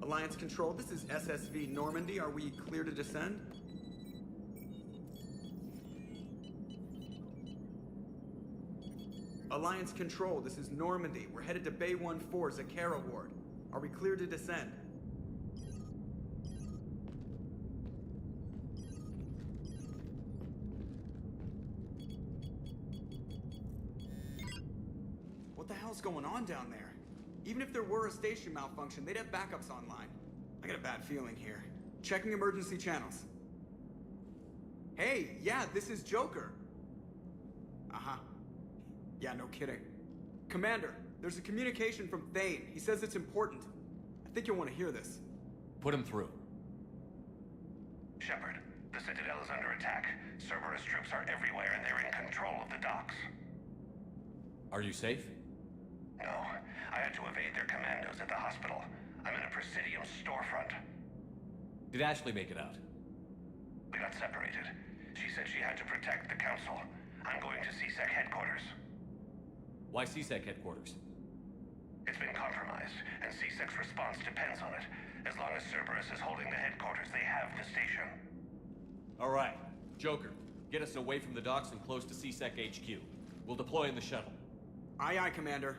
Alliance Control, this is SSV Normandy. Are we clear to descend? Alliance Control, this is Normandy. We're headed to Bay 1-4, Zakara Ward. Are we clear to descend? What the hell's going on down there? Even if there were a station malfunction, they'd have backups online. I got a bad feeling here. Checking emergency channels. Hey, yeah, this is Joker. Uh-huh. Yeah, no kidding. Commander, there's a communication from Thane. He says it's important. I think you'll want to hear this. Put him through. Shepard, the Citadel is under attack. Cerberus troops are everywhere and they're in control of the docks. Are you safe? No, I had to evade their commandos at the hospital. I'm in a Presidium storefront. Did Ashley make it out? We got separated. She said she had to protect the Council. I'm going to C-Sec headquarters. Why C-Sec headquarters? It's been compromised, and C-Sec's response depends on it. As long as Cerberus is holding the headquarters, they have the station. All right. Joker, get us away from the docks and close to C-Sec HQ. We'll deploy in the shuttle. Aye, aye, Commander.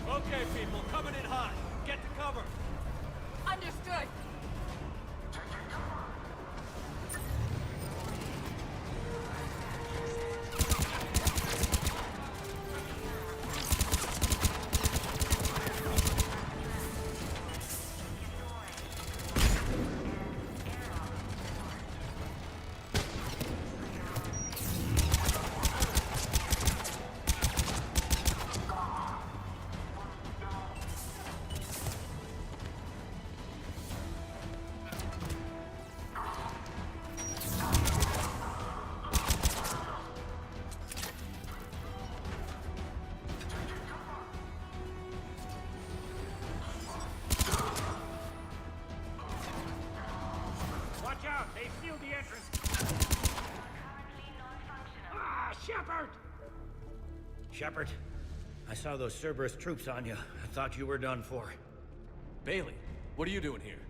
Okay, people, coming in hot. Get to cover. Understood. Watch out! They sealed the entrance! Currently non-functional. Ah, Shepard! Shepard, I saw those Cerberus troops on you. I thought you were done for. Bailey, what are you doing here?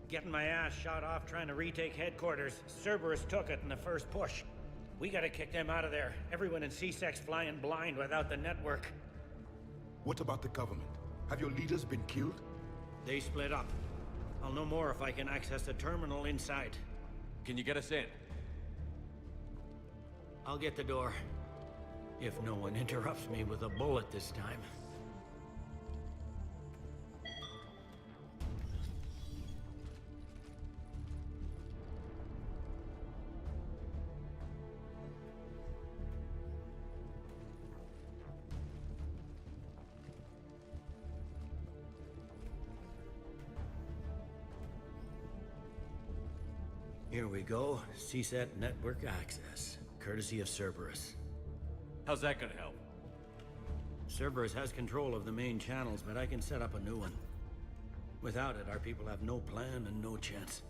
Getting my ass shot off trying to retake headquarters. Cerberus took it in the first push. We gotta kick them out of there. Everyone in C-Sec's flying blind without the network. What about the government? Have your leaders been killed? They split up. I'll know more if I can access the terminal inside. Can you get us in? I'll get the door. If no one interrupts me with a bullet this time. Here we go. CSAT network access, courtesy of Cerberus. How's that gonna help? Cerberus has control of the main channels, but I can set up a new one. Without it, our people have no plan and no chance.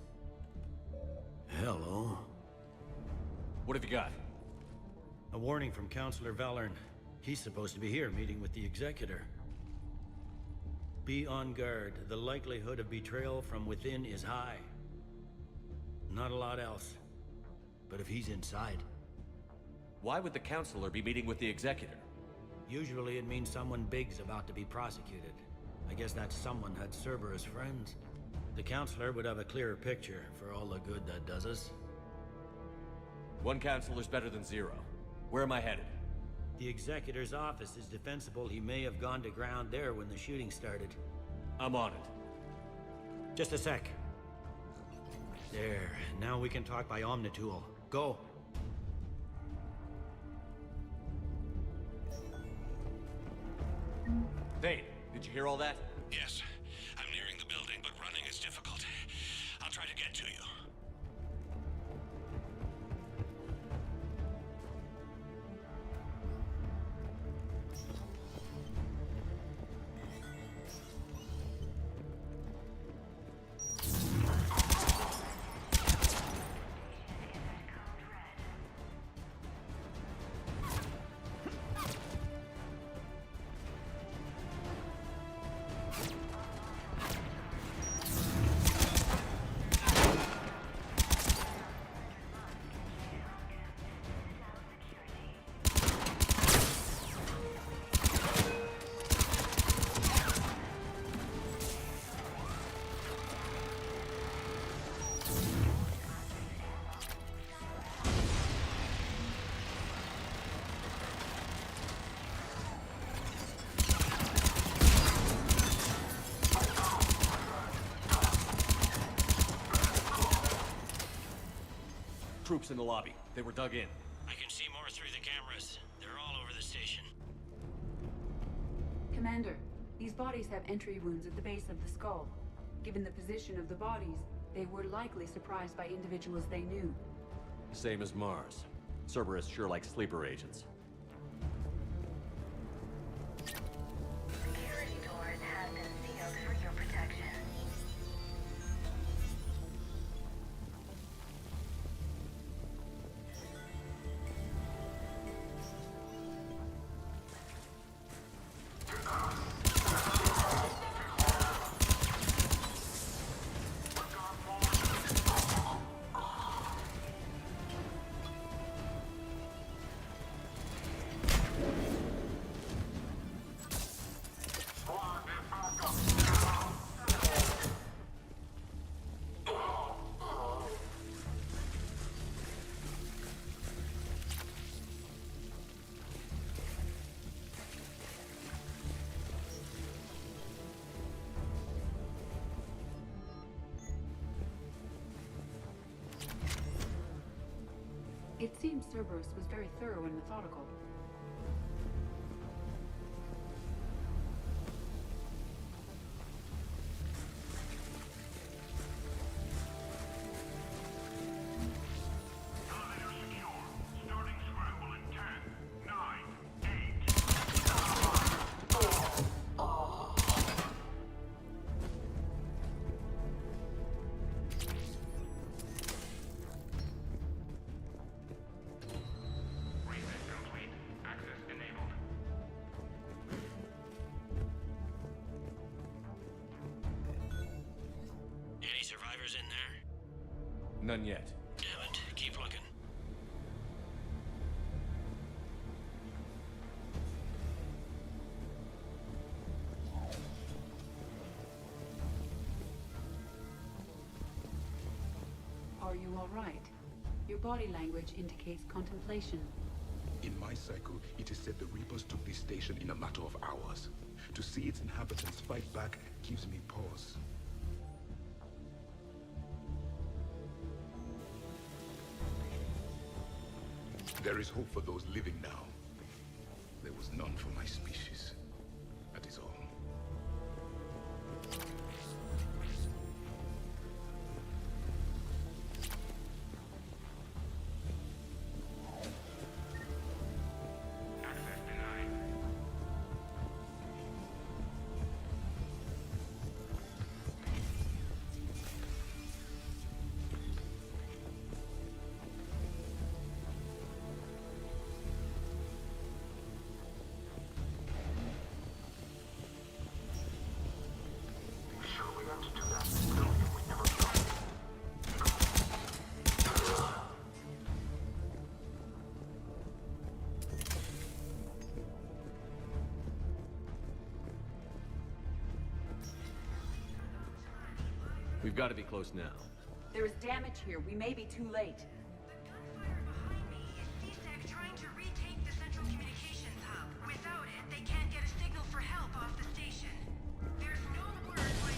Hello. What have you got? A warning from Counselor Valern. He's supposed to be here meeting with the Executor. Be on guard. The likelihood of betrayal from within is high. Not a lot else. But if he's inside... Why would the Counselor be meeting with the Executor? Usually it means someone big's about to be prosecuted. I guess that someone had Cerberus friends. The Counselor would have a clearer picture for all the good that does us. One Counselor's better than zero. Where am I headed? The Executor's office is defensible. He may have gone to ground there when the shooting started. I'm on it. Just a sec. There. Now we can talk by Omnitool. Go. Thane, did you hear all that? Yes. I'm nearing the building, but running is difficult. I'll try to get to you. Troops in the lobby. They were dug in. I can see more through the cameras. They're all over the station. Commander, these bodies have entry wounds at the base of the skull. Given the position of the bodies, they were likely surprised by individuals they knew. Same as Mars. Cerberus sure likes sleeper agents. Security doors have been sealed for your protection. It seems Cerberus was very thorough and methodical. Elevator secure. Starting scramble in 10, 9, 8. Remit complete. None yet. Damn it. Keep looking. Are you all right? Your body language indicates contemplation. In my cycle, it is said the Reapers took this station in a matter of hours. To see its inhabitants fight back gives me pause. There is hope for those living now. There was none for my species. That is all. Access denied. We've got to be close now. There is damage here. We may be too late. The gunfire behind me is c.7 trying to retake the central communications hub. Without it, they can't get a signal for help off the station. There's no word like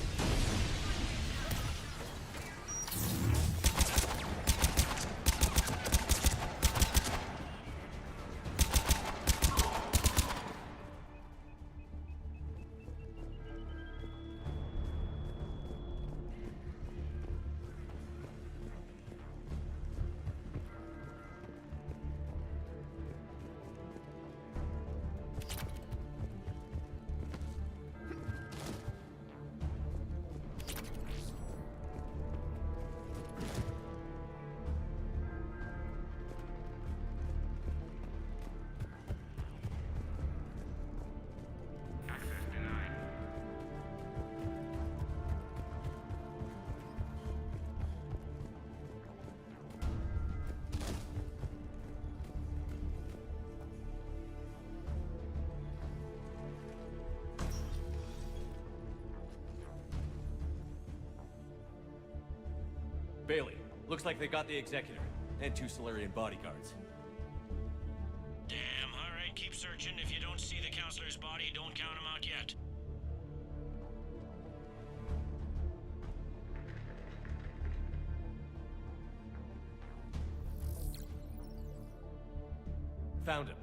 Bailey, looks like they got the Executor and 2 Solarian bodyguards. Damn, alright, keep searching. If you don't see the counselor's body, don't count him out yet. Found him.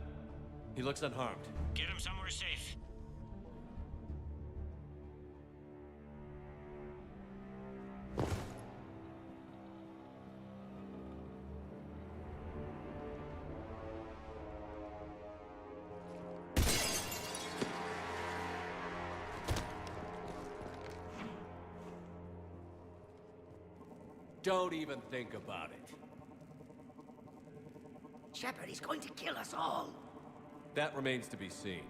He looks unharmed. Get him somewhere safe. Don't even think about it. Shepard, he's going to kill us all. That remains to be seen.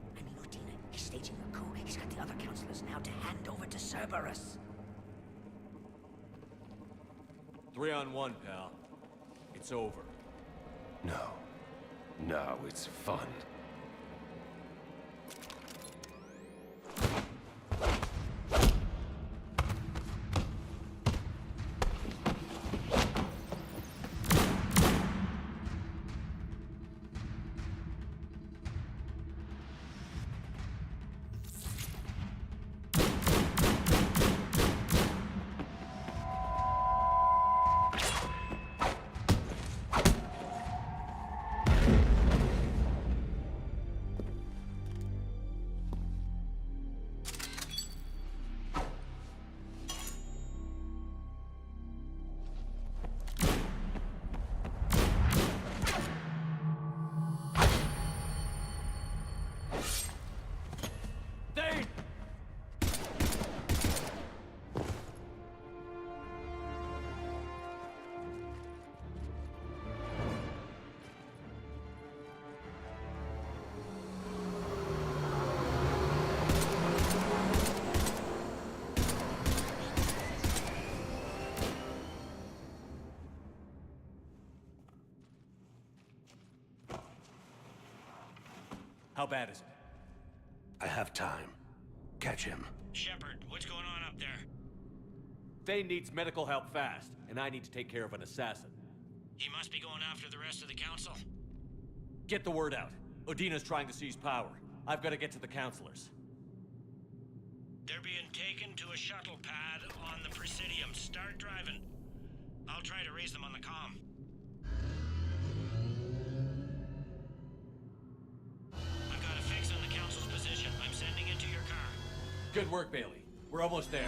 I mean, Lieutenant, he's staging a coup. He's got the other counselors now to hand over to Cerberus. 3 on 1, pal. It's over. No. No, it's fun. How bad is it? I have time. Catch him. Shepard, what's going on up there? Thane needs medical help fast, and I need to take care of an assassin. He must be going after the rest of the council. Get the word out. Odina's trying to seize power. I've got to get to the councilors. They're being taken to a shuttle pad on the Presidium. Start driving. I'll try to raise them on the comm. I've got a fix on the council's position. I'm sending it to your car. Good work, Bailey. We're almost there.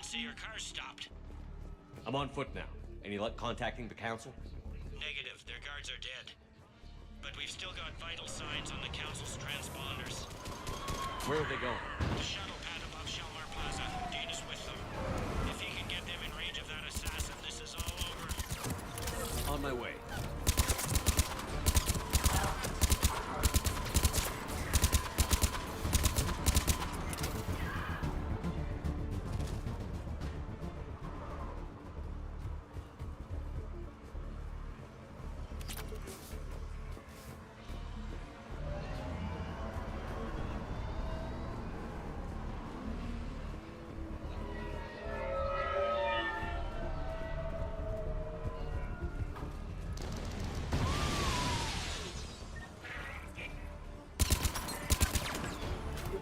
See, your car's stopped. I'm on foot now. Any luck contacting the council? Negative. Their guards are dead. But we've still got vital signs on the council's transponders. Where are they going? The shuttle pad above Shelmar Plaza. Dana's with them. If he can get them in range of that assassin, this is all over. On my way.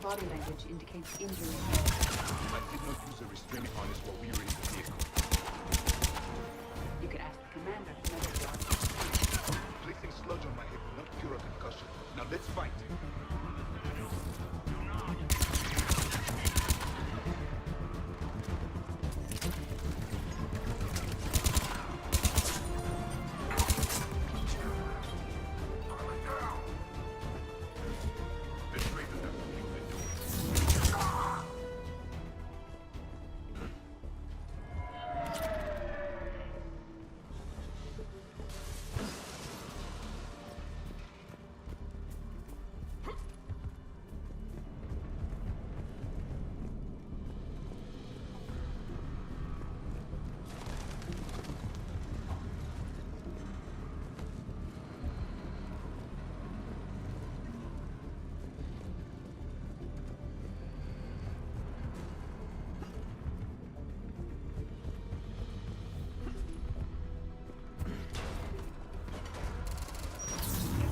Body language indicates injury. I did not use a restraining harness while we were in the vehicle. You could ask the commander for another job. Placing sludge on my hip will not cure a concussion. Now let's fight.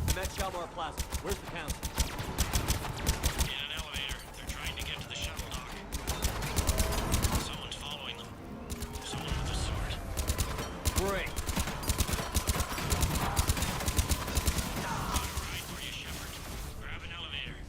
I'm at Shelmar Plaza. Where's the council? In an elevator. They're trying to get to the shuttle dock. Someone's following them. Someone with a sword. Great. Got a ride for you, Shepard. Grab an elevator.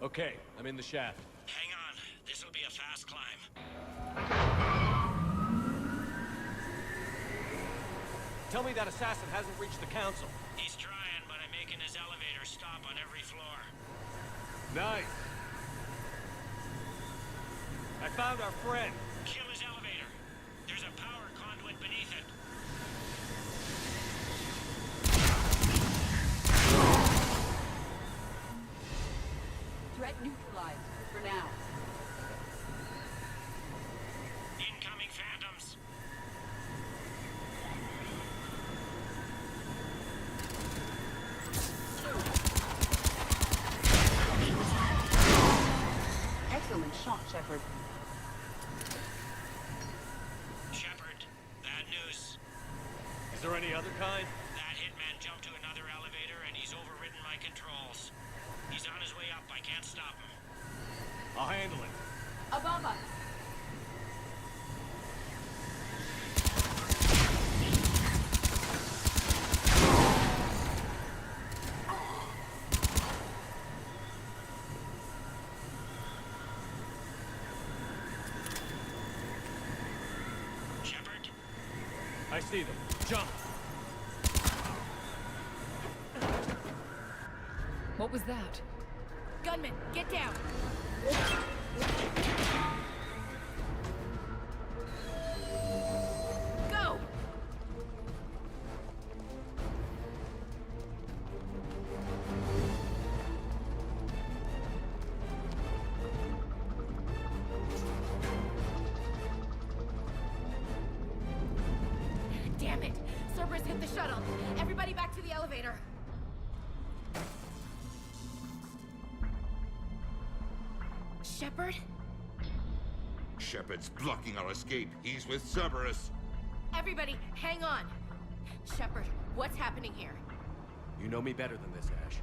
Okay, I'm in the shaft. Hang on. This'll be a fast climb. Tell me that assassin hasn't reached the council. He's trying, but I'm making his elevator stop on every floor. Nice. I found our friend. Kill his elevator. There's a power conduit beneath it. Threat neutralized, for now. Incoming phantoms. Excellent shot, Shepard. Shepard, bad news. Is there any other kind? That hitman jumped to another elevator and he's overridden my controls. He's on his way up. I can't stop him. I'll handle it. Above us! Shepard, I see them. Jump! What was that? Gunman, get down! Go! Damn it! Cerberus hit the shuttle! Everybody back to the elevator! Shepard? Shepard's blocking our escape. He's with Cerberus. Everybody, hang on! Shepard, what's happening here? You know me better than this, Ash.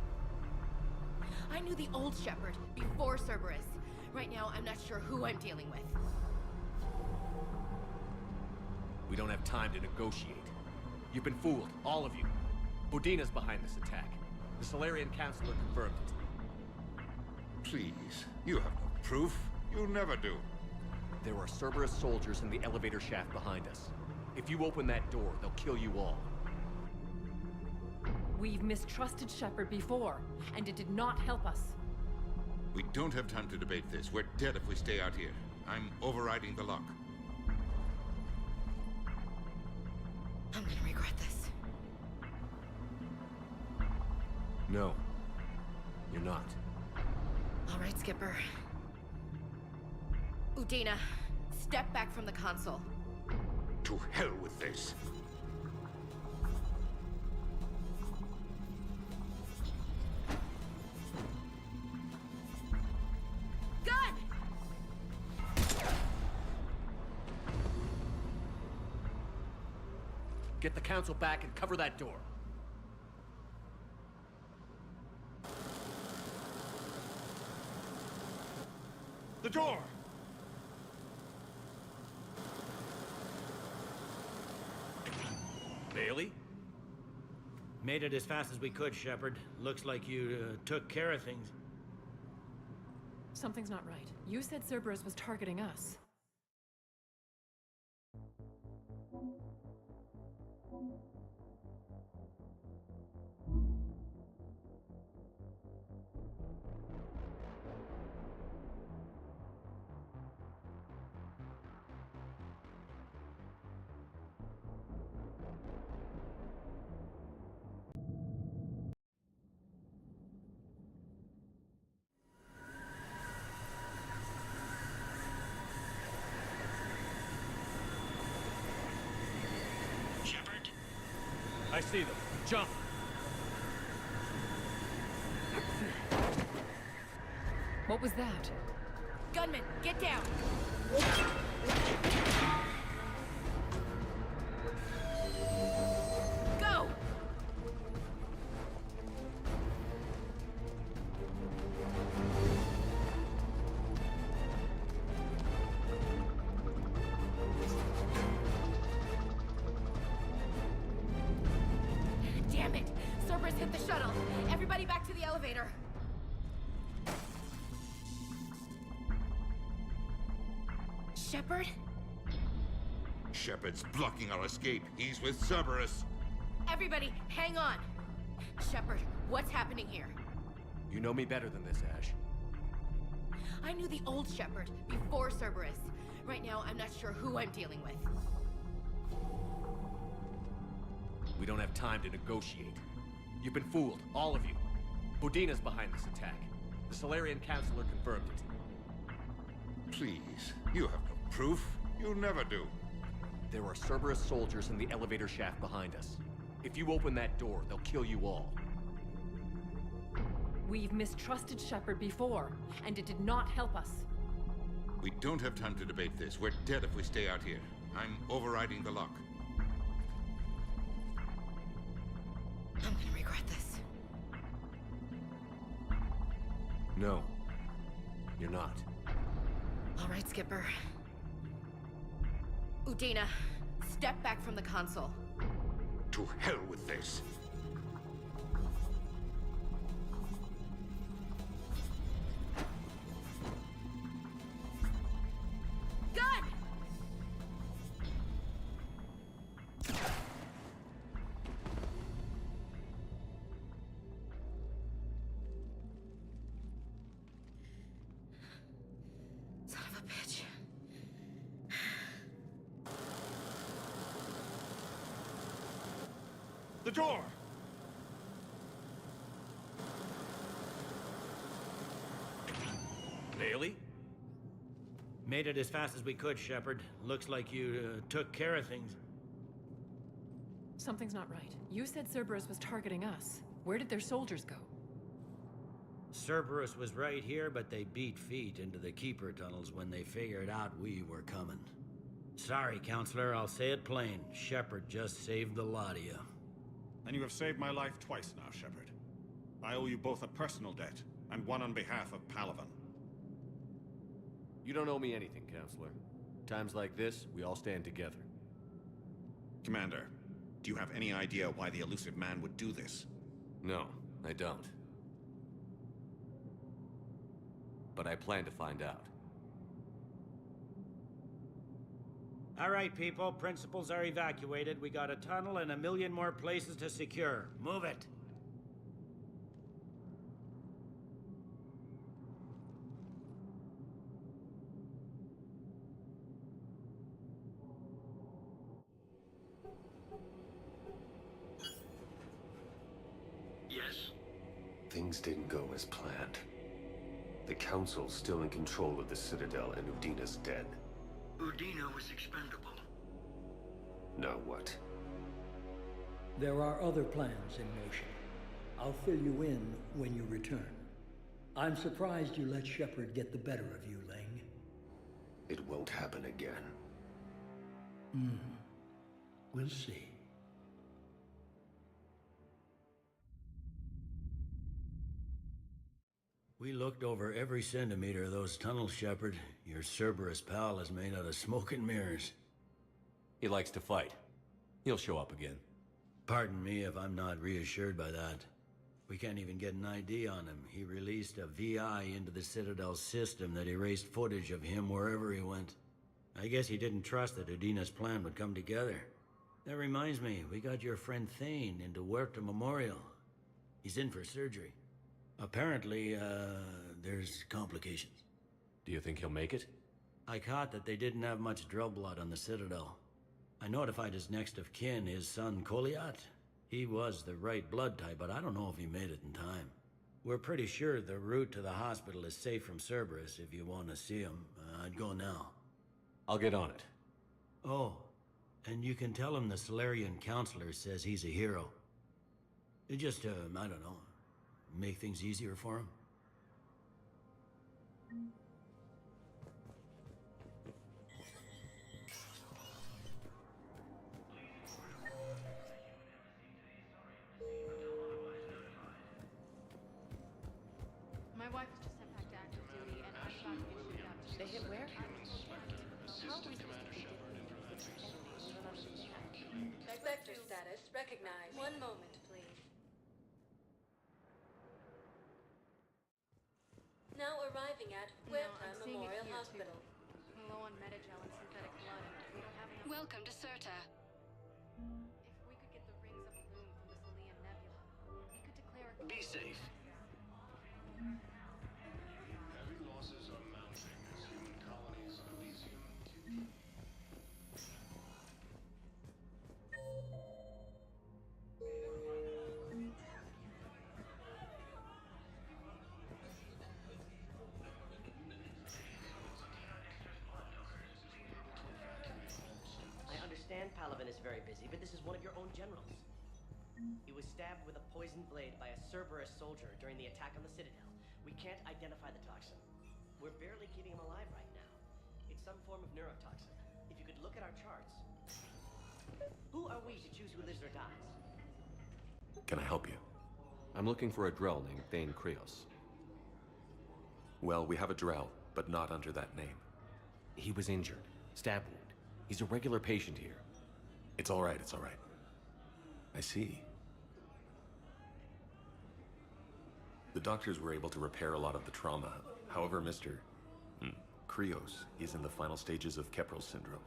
I knew the old Shepard before Cerberus. Right now, I'm not sure who I'm dealing with. We don't have time to negotiate. You've been fooled, all of you. Udina's behind this attack. The Solarian Councilor confirmed it. Please, you have no proof. You never do. There are Cerberus soldiers in the elevator shaft behind us. If you open that door, they'll kill you all. We've mistrusted Shepard before, and it did not help us. We don't have time to debate this. We're dead if we stay out here. I'm overriding the lock. I'm gonna regret this. No. You're not. All right, Skipper. Udina, step back from the console. To hell with this. Gun! Get the council back and cover that door. The door! Bailey? Made it as fast as we could, Shepard. Looks like you took care of things. Something's not right. You said Cerberus was targeting us. Shepard, I see them. Jump! What was that? Gunman, get down! Go! Damn it! Cerberus hit the shuttle. Everybody back to the elevator. Shepard? Shepard's blocking our escape. He's with Cerberus. Everybody, hang on! Shepard, what's happening here? You know me better than this, Ash. I knew the old Shepard before Cerberus. Right now, I'm not sure who I'm dealing with. We don't have time to negotiate. You've been fooled, all of you. Udina's behind this attack. The Solarian Counselor confirmed it. Please, you have no proof. You never do. There are Cerberus soldiers in the elevator shaft behind us. If you open that door, they'll kill you all. We've mistrusted Shepard before, and it did not help us. We don't have time to debate this. We're dead if we stay out here. I'm overriding the lock. I'm gonna regret this. No. You're not. All right, Skipper. Udina, step back from the console. To hell with this. Gun! Son of a bitch. The door! Bailey? Made it as fast as we could, Shepard. Looks like you took care of things. Something's not right. You said Cerberus was targeting us. Where did their soldiers go? Cerberus was right here, but they beat feet into the Keeper tunnels when they figured out we were coming. Sorry, Counselor, I'll say it plain. Shepard just saved the lot of you. And you have saved my life twice now, Shepard. I owe you both a personal debt, and one on behalf of Palaven. You don't owe me anything, Counselor. Times like this, we all stand together. Commander, do you have any idea why the elusive man would do this? No, I don't. But I plan to find out. All right, people. Principals are evacuated. We got a tunnel and 1 million more places to secure. Move it. Yes? Things didn't go as planned. The Council's still in control of the Citadel and Udina's dead. Udina was expendable. Now what? There are other plans in motion. I'll fill you in when you return. I'm surprised you let Shepard get the better of you, Ling. It won't happen again. We'll see. We looked over every centimeter of those tunnels, Shepard. Your Cerberus pal is made out of smoke and mirrors. He likes to fight. He'll show up again. Pardon me if I'm not reassured by that. We can't even get an ID on him. He released a VI into the Citadel system that erased footage of him wherever he went. I guess he didn't trust that Udina's plan would come together. That reminds me, we got your friend Thane into Huerta Memorial. He's in for surgery. Apparently, there's complications. Do you think he'll make it? I caught that they didn't have much drill blood on the Citadel. I notified his next of kin, his son Koliat. He was the right blood type, but I don't know if he made it in time. We're pretty sure the route to the hospital is safe from Cerberus. If you want to see him, I'd go now. I'll get on it. Oh, and you can tell him the Solarian Counselor says he's a hero. It just, I don't know, make things easier for him. My wife was just sent back to active duty, and I'm about to get shipped out to... They hit where? Vector status recognized. One moment, please. Now arriving at Huerta Memorial Hospital. Low on metagel and synthetic blood, and we don't have enough. Welcome to Serta. If we could get the rings of Illume from the Salian Nebula, we could declare a... Be safe. Heavy losses are mounting as human colonies on Elysium. I understand Palaven is very busy, but this is one of your own generals. He was stabbed with a poisoned blade by a Cerberus soldier during the attack on the Citadel. We can't identify the toxin. We're barely keeping him alive right now. It's some form of neurotoxin. If you could look at our charts. Who are we to choose who lives or dies? Can I help you? I'm looking for a Drell named Thane Krios. Well, we have a Drell, but not under that name. He was injured. Stab wound. He's a regular patient here. It's all right, it's all right. I see. The doctors were able to repair a lot of the trauma. However, Mr. Krios is in the final stages of Keprel's syndrome.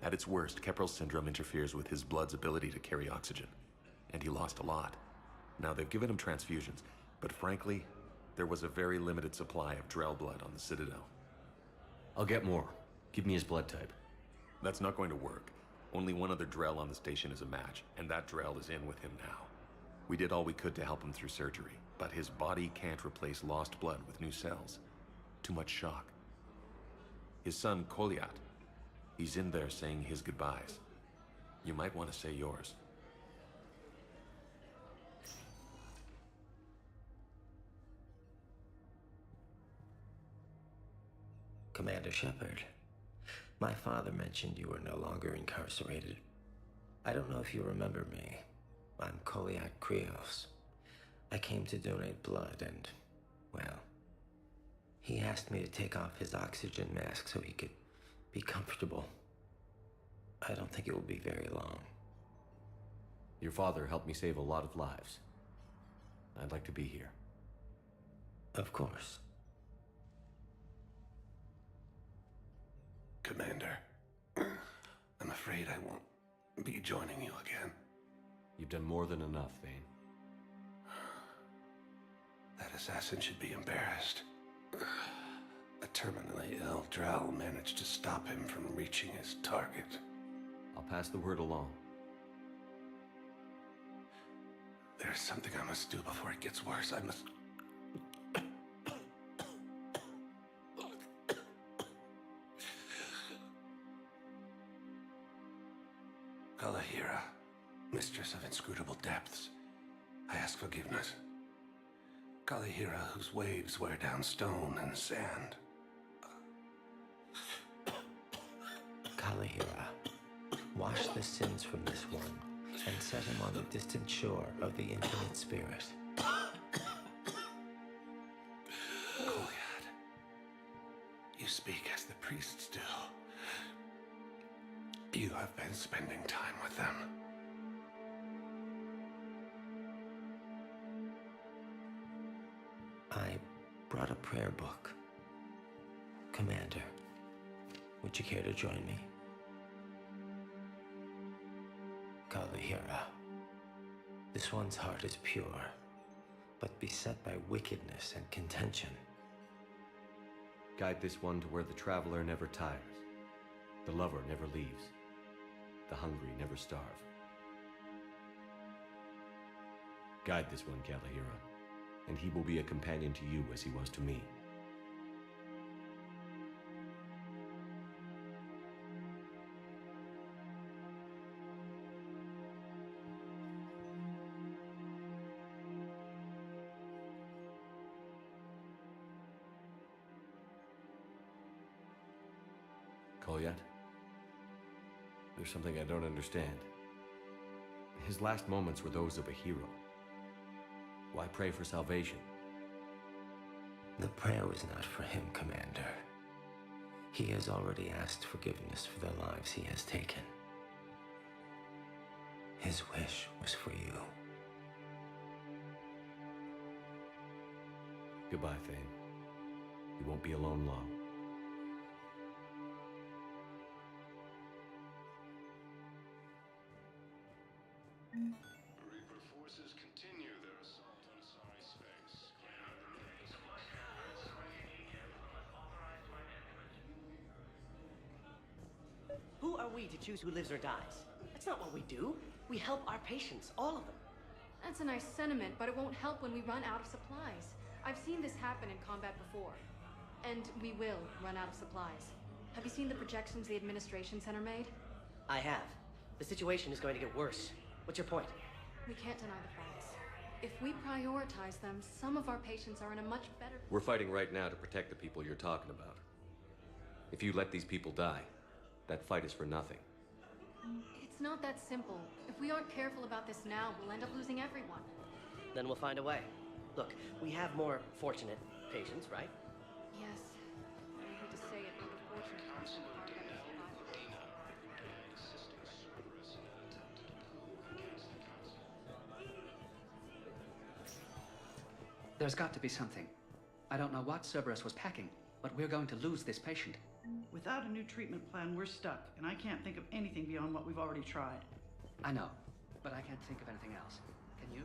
At its worst, Keprel's syndrome interferes with his blood's ability to carry oxygen, and he lost a lot. Now, they've given him transfusions, but frankly, there was a very limited supply of Drell blood on the Citadel. I'll get more. Give me his blood type. That's not going to work. Only one other Drell on the station is a match, and that Drell is in with him now. We did all we could to help him through surgery, but his body can't replace lost blood with new cells. Too much shock. His son, Koliat, he's in there saying his goodbyes. You might want to say yours. Commander Shepard, my father mentioned you were no longer incarcerated. I don't know if you remember me. I'm Koliak Krios. I came to donate blood and, well, he asked me to take off his oxygen mask so he could be comfortable. I don't think it will be very long. Your father helped me save a lot of lives. I'd like to be here. Of course. Commander, I'm afraid I won't be joining you again. You've done more than enough, Thane. That assassin should be embarrassed. A terminally ill Drell managed to stop him from reaching his target. I'll pass the word along. There's something I must do before it gets worse. I must... Kalahira, mistress of inscrutable depths, I ask forgiveness. Kalahira, whose waves wear down stone and sand. Kalahira, wash the sins from this one and set him on the distant shore of the infinite spirit. Koliad, you speak as the priests do. You have been spending time with them. I brought a prayer book. Commander, would you care to join me? Kalahira, this one's heart is pure, but beset by wickedness and contention. Guide this one to where the traveler never tires, the lover never leaves, the hungry never starve. Guide this one, Kalahira, and he will be a companion to you as he was to me. Koliat? There's something I don't understand. His last moments were those of a hero. Why pray for salvation? The prayer was not for him, Commander. He has already asked forgiveness for the lives he has taken. His wish was for you. Goodbye, Thane. You won't be alone long. are we to choose who lives or dies? That's not what we do. We help our patients, all of them. That's a nice sentiment, but it won't help when we run out of supplies. I've seen this happen in combat before. And we will run out of supplies. Have you seen the projections the Administration Center made? I have. The situation is going to get worse. What's your point? We can't deny the facts. If we prioritize them, some of our patients are in a much better... We're fighting right now to protect the people you're talking about. If you let these people die, that fight is for nothing. It's not that simple. If we aren't careful about this now, we'll end up losing everyone. Then we'll find a way. Look, we have more fortunate patients, right? Yes. I hate to say it, but the fortunate ones are far better survivors. There's got to be something. I don't know what Cerberus was packing, but we're going to lose this patient. Without a new treatment plan, we're stuck, and I can't think of anything beyond what we've already tried. I know, but I can't think of anything else. Can you?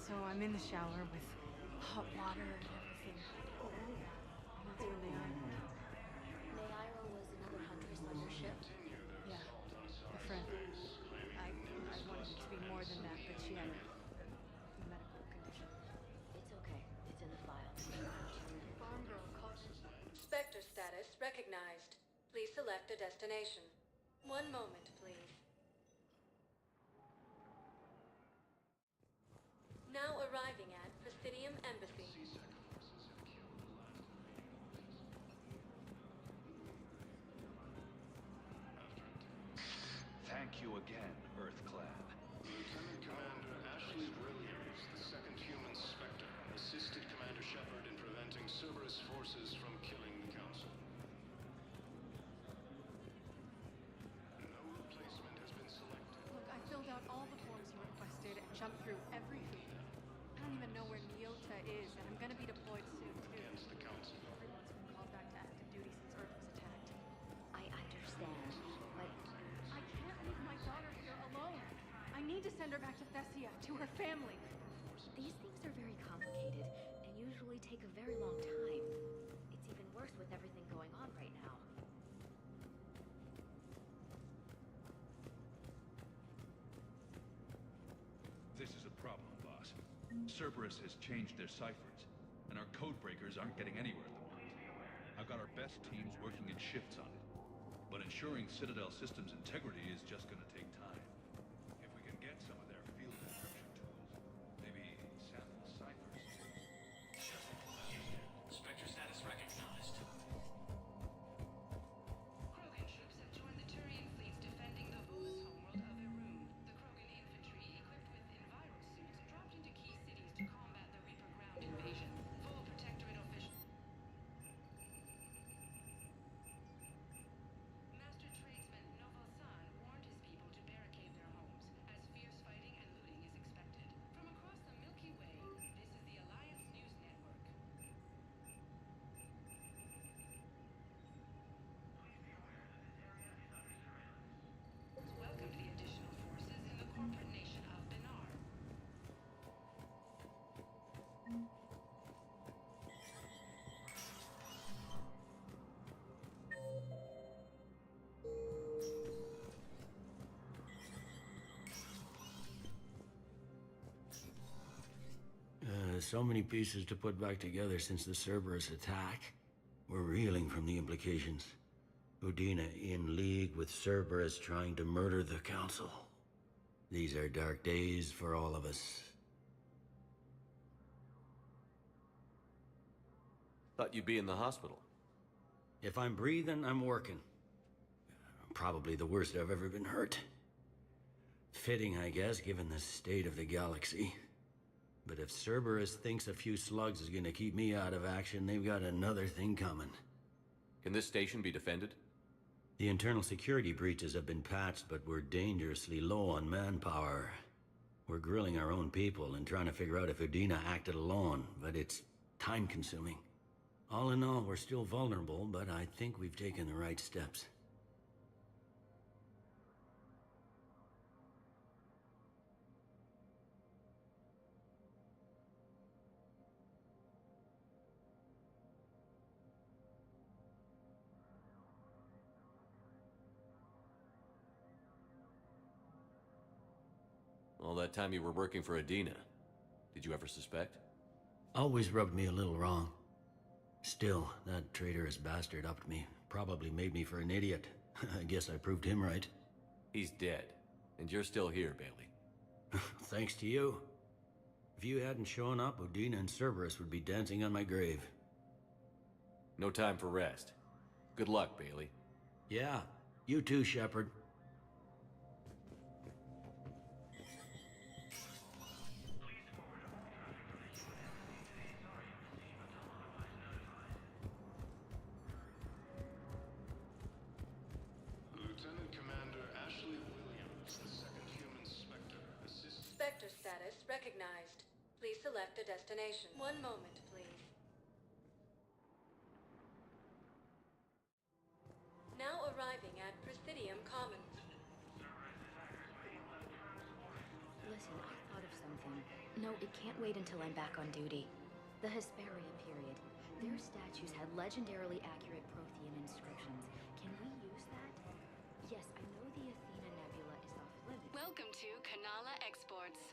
So I'm in the shower with hot water and everything. And that's when they ironed. Naira was another huntress on your ship? Yeah, a friend. I wanted it to be more than that, but she had a medical condition. It's okay. It's in the file. Farm girl caught... Spectre status recognized. Please select a destination. One moment, please. Now arriving at Presidium Embassy. Thank you again, Earthclad. Lieutenant Commander Ashley Williams, the second human Spectre, assisted Commander Shepard in preventing Cerberus forces from killing the Council. No replacement has been selected. Look, I filled out all the forms you requested and jumped through every hoop. I don't even know where Nyota is, and I'm gonna be deployed soon, too. Against the Council. Everyone's been called back to active duty since Earth was attacked. I understand, but... I can't leave my daughter here alone. I need to send her back to Thessia, to her family. These things are very complicated, and usually take a very long time. It's even worse with everything going on right now. This is a problem, boss. Cerberus has changed their ciphers, and our code breakers aren't getting anywhere at the moment. I've got our best teams working in shifts on it, but ensuring Citadel systems integrity is just gonna take time. If we can get some of their field encryption tools, maybe sample ciphers. Spectre status recognized. Krogan troops have joined the Turian fleets defending the Voma's homeworld of Irun. The Krogan infantry, equipped with enviro suits, dropped into key cities to combat the Reaper ground invasion. Full Protectorate officials. Master tradesman Novalsan warned his people to barricade their homes, as fierce fighting and looting is expected. From across the Milky Way, this is the Alliance News Network. Welcome to the additional forces in the corporate nation of Benar. So many pieces to put back together since the Cerberus attack. We're reeling from the implications. Udina in league with Cerberus trying to murder the Council. These are dark days for all of us. Thought you'd be in the hospital. If I'm breathing, I'm working. Probably the worst I've ever been hurt. Fitting, I guess, given the state of the galaxy. But if Cerberus thinks a few slugs is gonna keep me out of action, they've got another thing coming. Can this station be defended? The internal security breaches have been patched, but we're dangerously low on manpower. We're grilling our own people and trying to figure out if Udina acted alone, but it's time-consuming. All in all, we're still vulnerable, but I think we've taken the right steps. All that time you were working for Udina, did you ever suspect? Always rubbed me a little wrong. Still, that traitorous bastard upped me. Probably made me for an idiot. I guess I proved him right. He's dead, and you're still here, Bailey. Thanks to you. If you hadn't shown up, Udina and Cerberus would be dancing on my grave. No time for rest. Good luck, Bailey. Yeah, you too, Shepard. Lieutenant Commander Ashley Williams, the second human Spectre, assist... Spectre status recognized. Please select a destination. One moment, please. Now arriving at Presidium Commons. Listen, I thought of something. No, it can't wait until I'm back on duty. The Hesperian period. Their statues had legendarily accurate Prothean inscriptions. Can we use that? Yes, I know the Athena Nebula is off limits. Welcome to Kanala Exports.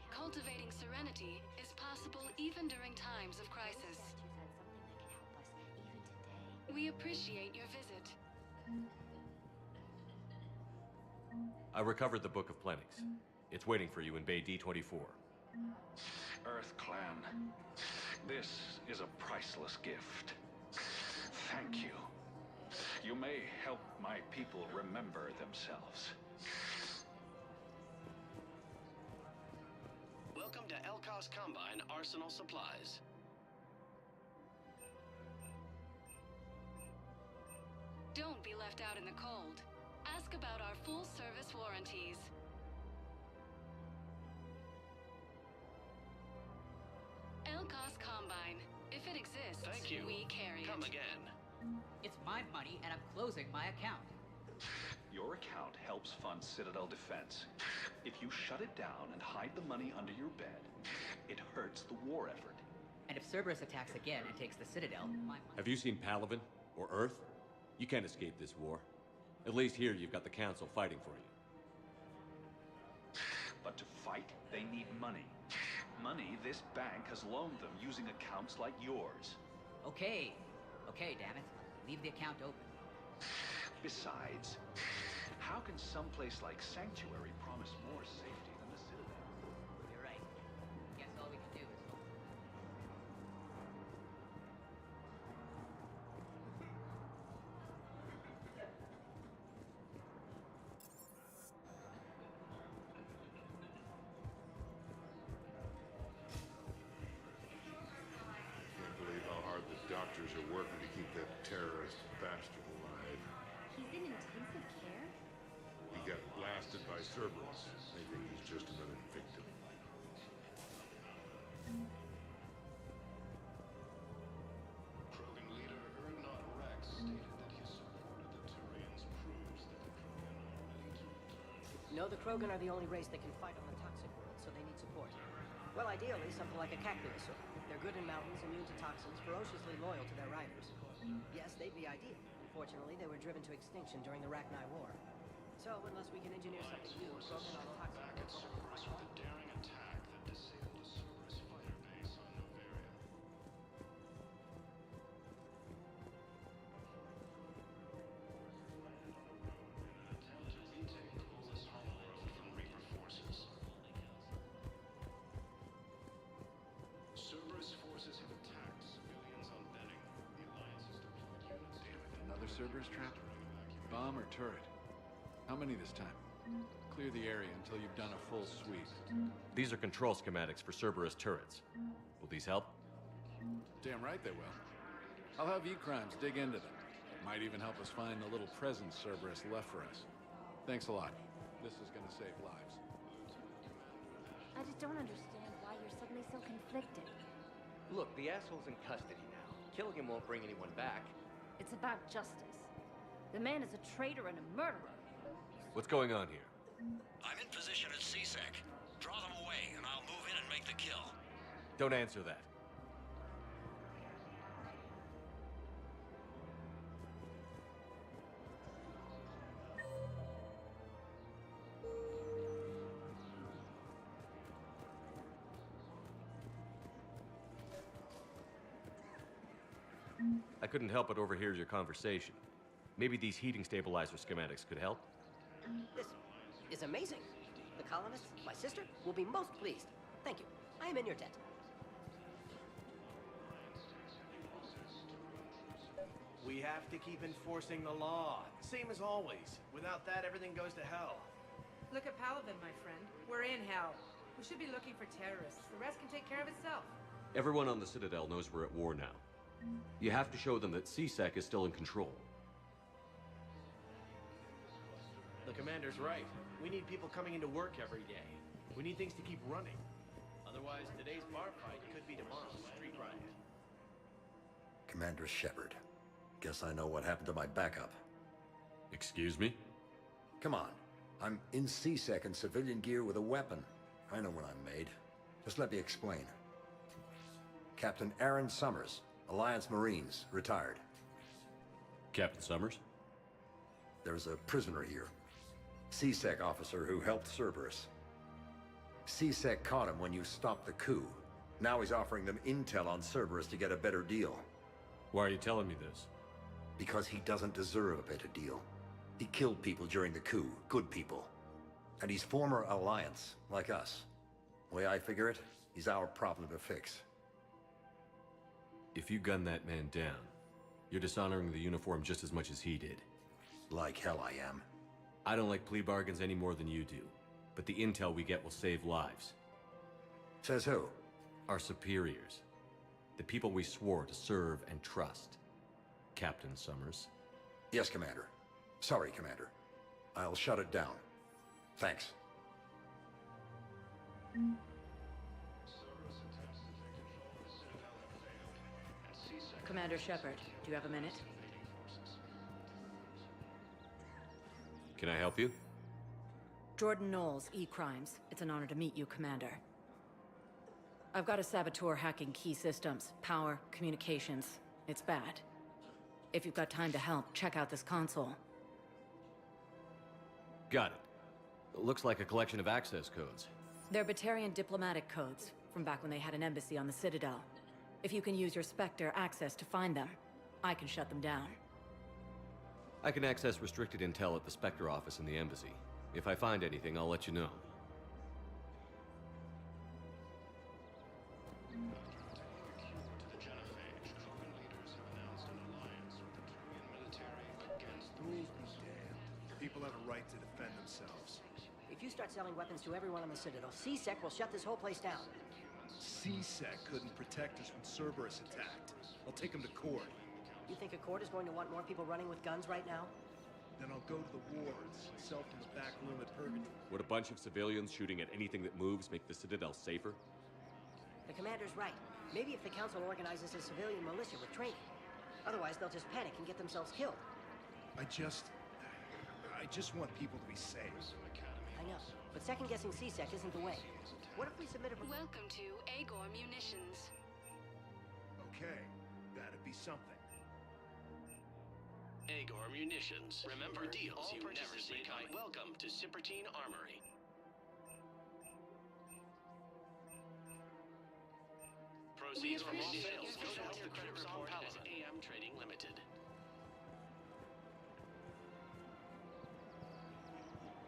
Cultivating serenity is possible even during times of crisis. We appreciate your visit. I recovered the Book of Plenix. It's waiting for you in Bay D24. Earth Clan, this is a priceless gift. Thank you. You may help my people remember themselves. Welcome to Elkos Combine Arsenal Supplies. Don't be left out in the cold. Ask about our full-service warranties. Elkos Combine. If it exists, Thank you. we carry Come it. again. It's my money, and I'm closing my account. Your account helps fund Citadel defense. If you shut it down and hide the money under your bed, it hurts the war effort. And if Cerberus attacks again and takes the Citadel, my money... Have you seen Palaven or Earth? You can't escape this war. At least here you've got the Council fighting for you. But to fight, they need money. Money this bank has loaned them using accounts like yours. Okay, damn it. Leave the account open. Besides, how can someplace like Sanctuary promise more safety than the Citadel? You're right. Guess all we can do is hope. Can't believe how hard the doctors are working to keep that terrorist bastard alive. He's in intensive care? He got blasted by Cerberus. They think he's just another victim. Krogan leader Erdnot Rex stated that his support of the Turians proves that the Krogan are ready to return. No, the Krogan are the only race that can fight on the toxic world, so they need support. Well, ideally, something like a cactus. They're good in mountains, immune to toxins, ferociously loyal to their riders. Yes, they'd be ideal. Unfortunately, they were driven to extinction during the Rachni War. So, unless we can engineer something new, Krogan on the toxic Back at Cerberus with a daring attack that disabled a Cerberus fighter base on Noveria. Attempt to retake the Volus homeworld from Reaper forces. Cerberus forces have attacked civilians on Benning. The Alliance has deployed units. Damn it, another Cerberus trap? Bomb or turret? How many this time? Clear the area until you've done a full sweep. These are control schematics for Cerberus turrets. Will these help? Damn right they will. I'll have E-Crimes dig into them. Might even help us find the little present Cerberus left for us. Thanks a lot. This is gonna save lives. I just don't understand why you're suddenly so conflicted. Look, the asshole's in custody now. Killing him won't bring anyone back. It's about justice. The man is a traitor and a murderer. What's going on here? I'm in position at C-Sec. Draw them away, and I'll move in and make the kill. Don't answer that. I couldn't help but overhear your conversation. Maybe these heating stabilizer schematics could help? This is amazing. The colonists, my sister, will be most pleased. Thank you. I am in your debt. We have to keep enforcing the law. Same as always. Without that, everything goes to hell. Look at Paladin, my friend. We're in hell. We should be looking for terrorists. The rest can take care of itself. Everyone on the Citadel knows we're at war now. You have to show them that C-Sec is still in control. The commander's right. We need people coming into work every day. We need things to keep running. Otherwise, today's bar fight could be tomorrow's street riot. Commander Shepard. Guess I know what happened to my backup. Excuse me? Come on. I'm in C-Sec in civilian gear with a weapon. I know what I'm made. Just let me explain. Captain Aaron Summers, Alliance Marines, retired. Captain Summers? There's a prisoner here. C-Sec officer who helped Cerberus. C-Sec caught him when you stopped the coup. Now he's offering them intel on Cerberus to get a better deal. Why are you telling me this? Because he doesn't deserve a better deal. He killed people during the coup, good people. And he's former Alliance, like us. The way I figure it, he's our problem to fix. If you gun that man down, you're dishonoring the uniform just as much as he did. Like hell I am. I don't like plea bargains any more than you do, but the intel we get will save lives. Says who? Our superiors. The people we swore to serve and trust. Captain Summers. Yes, Commander. Sorry, Commander. I'll shut it down. Thanks. Commander Shepard, do you have a minute? Can I help you? Jordan Knowles, E-Crimes. It's an honor to meet you, Commander. I've got a saboteur hacking key systems, power, communications. It's bad. If you've got time to help, check out this console. Got it. It looks like a collection of access codes. They're Batarian diplomatic codes, from back when they had an embassy on the Citadel. If you can use your Spectre access to find them, I can shut them down. I can access restricted intel at the Spectre office in the embassy. If I find anything, I'll let you know. People have a right to defend themselves. If you start selling weapons to everyone on the Citadel, C-Sec will shut this whole place down. C-Sec couldn't protect us when Cerberus attacked. I'll take them to court. You think a court is going to want more people running with guns right now? Then I'll go to the wards, sell from the back room at Purgatory. Would a bunch of civilians shooting at anything that moves make the Citadel safer? The commander's right. Maybe if the council organizes a civilian militia with training. Otherwise, they'll just panic and get themselves killed. I just want people to be safe. I know, but second-guessing C-Sec isn't the way. What if we submit a... Welcome to Agor Munitions. Okay, that'd be something. Agor Munitions. Remember deals you never see coming. Welcome to Sippertine Armory. Proceeds from all sales go to help the credit report as AM Trading Limited.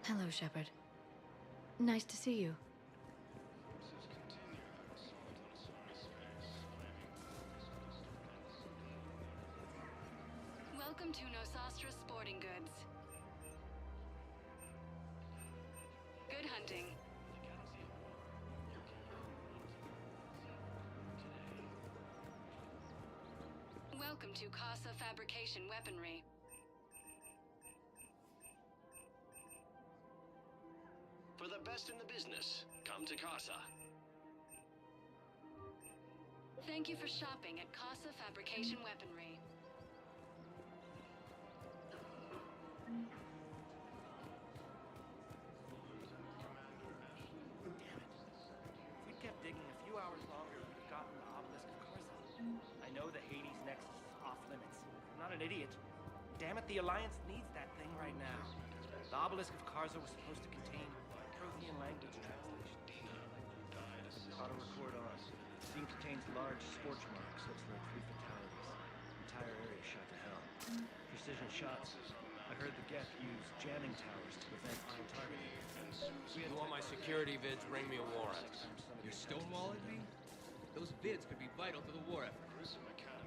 Hello, Shepard. Nice to see you. Welcome to Nosastra Sporting Goods. Good hunting. welcome to Casa Fabrication Weaponry. For the best in the business, come to Casa. Thank you for shopping at Casa Fabrication Weaponry. If we kept digging a few hours longer, we'd have gotten the obelisk of Karza. I know the Hades nexus is off limits. I'm not an idiot. Damn it, the Alliance needs that thing right now. The obelisk of Karza was supposed to contain Prothean language translation. Auto record on. Scene contains large scorch marks. Looks like 3 fatalities. Entire area shot to hell. Precision shots. I heard the Geth use jamming towers to prevent eye targeting. You want my security vids, bring me a warrant. You're stonewalling me? Those vids could be vital to the war effort.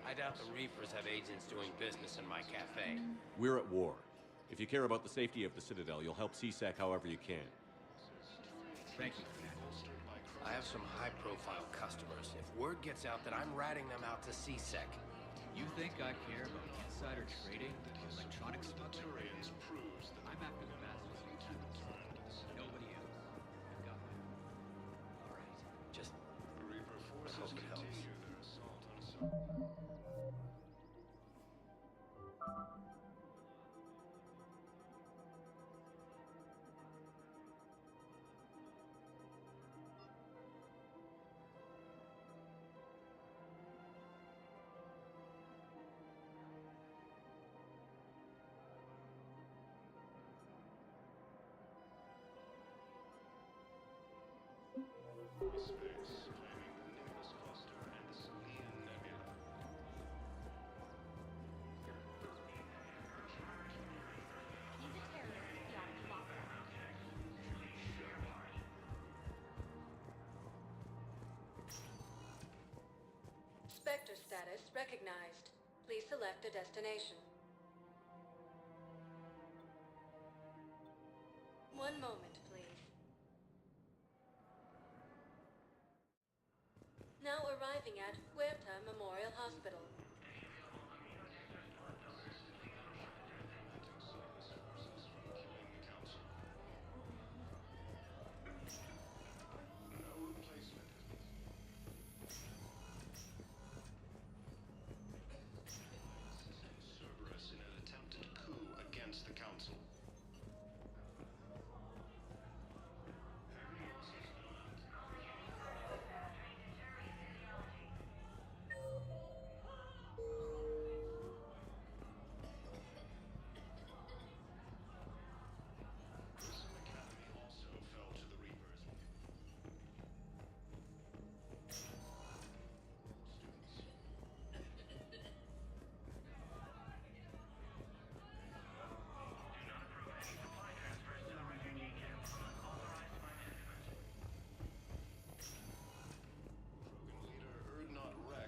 I doubt the Reapers have agents doing business in my cafe. We're at war. If you care about the safety of the Citadel, you'll help C-Sec however you can. Thank you for that. I have some high-profile customers. If word gets out that I'm ratting them out to C-Sec. You think I care about insider trading or electronic smuggling? I'm after the masters of the nobody else. I've got my... All right. Just... Reaper I forces hope it helps. continue their assault on space, claiming the Nimbus cluster and the Selian Nebula. Spectre status recognized. Please select a destination. One moment, please. Now arriving at Huerta Memorial Hospital. No replacement. Cerberus in an attempted coup against the Council.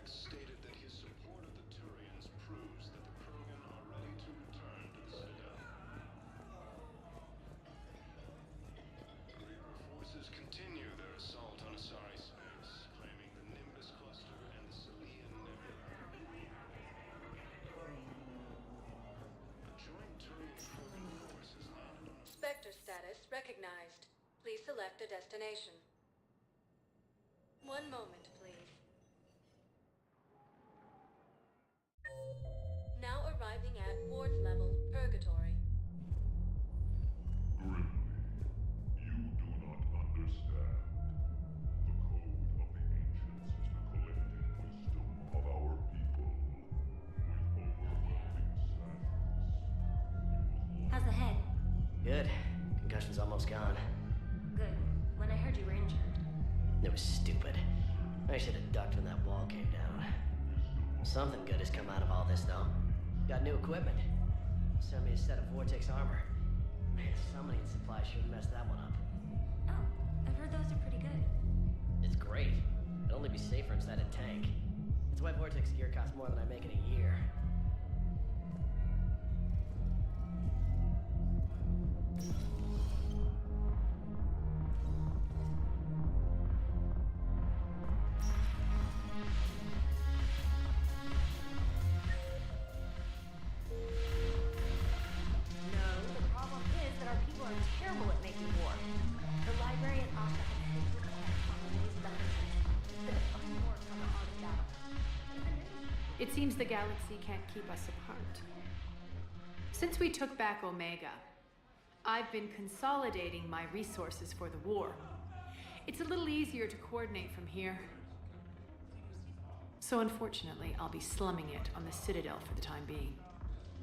Stated that his support of the Turians proves that the Krogan are ready to return to the Citadel. Reaper forces continue their assault on Asari space, claiming the Nimbus cluster and the Selian Nebula. A joint Turian-Krogan force has landed on a... Spectre status recognized. Please select a destination. One moment, please. Now arriving at ward level Purgatory. Grimly, you do not understand. The code of the ancients is the collective wisdom of our people, with overwhelming sadness. How's the head? Good. Concussion's almost gone. Good. When I heard you were injured. It was stupid. I should have ducked when that wall came down. Something good has come out of all this, though. Got new equipment. Sent me a set of Vortex armor. Man, summoning supply shouldn't mess that one up. Oh, I've heard those are pretty good. It's great. It'd only be safer inside a tank. That's why Vortex gear costs more than I make in a year. It seems the galaxy can't keep us apart. Since we took back Omega, I've been consolidating my resources for the war. It's a little easier to coordinate from here. So unfortunately, I'll be slumming it on the Citadel for the time being.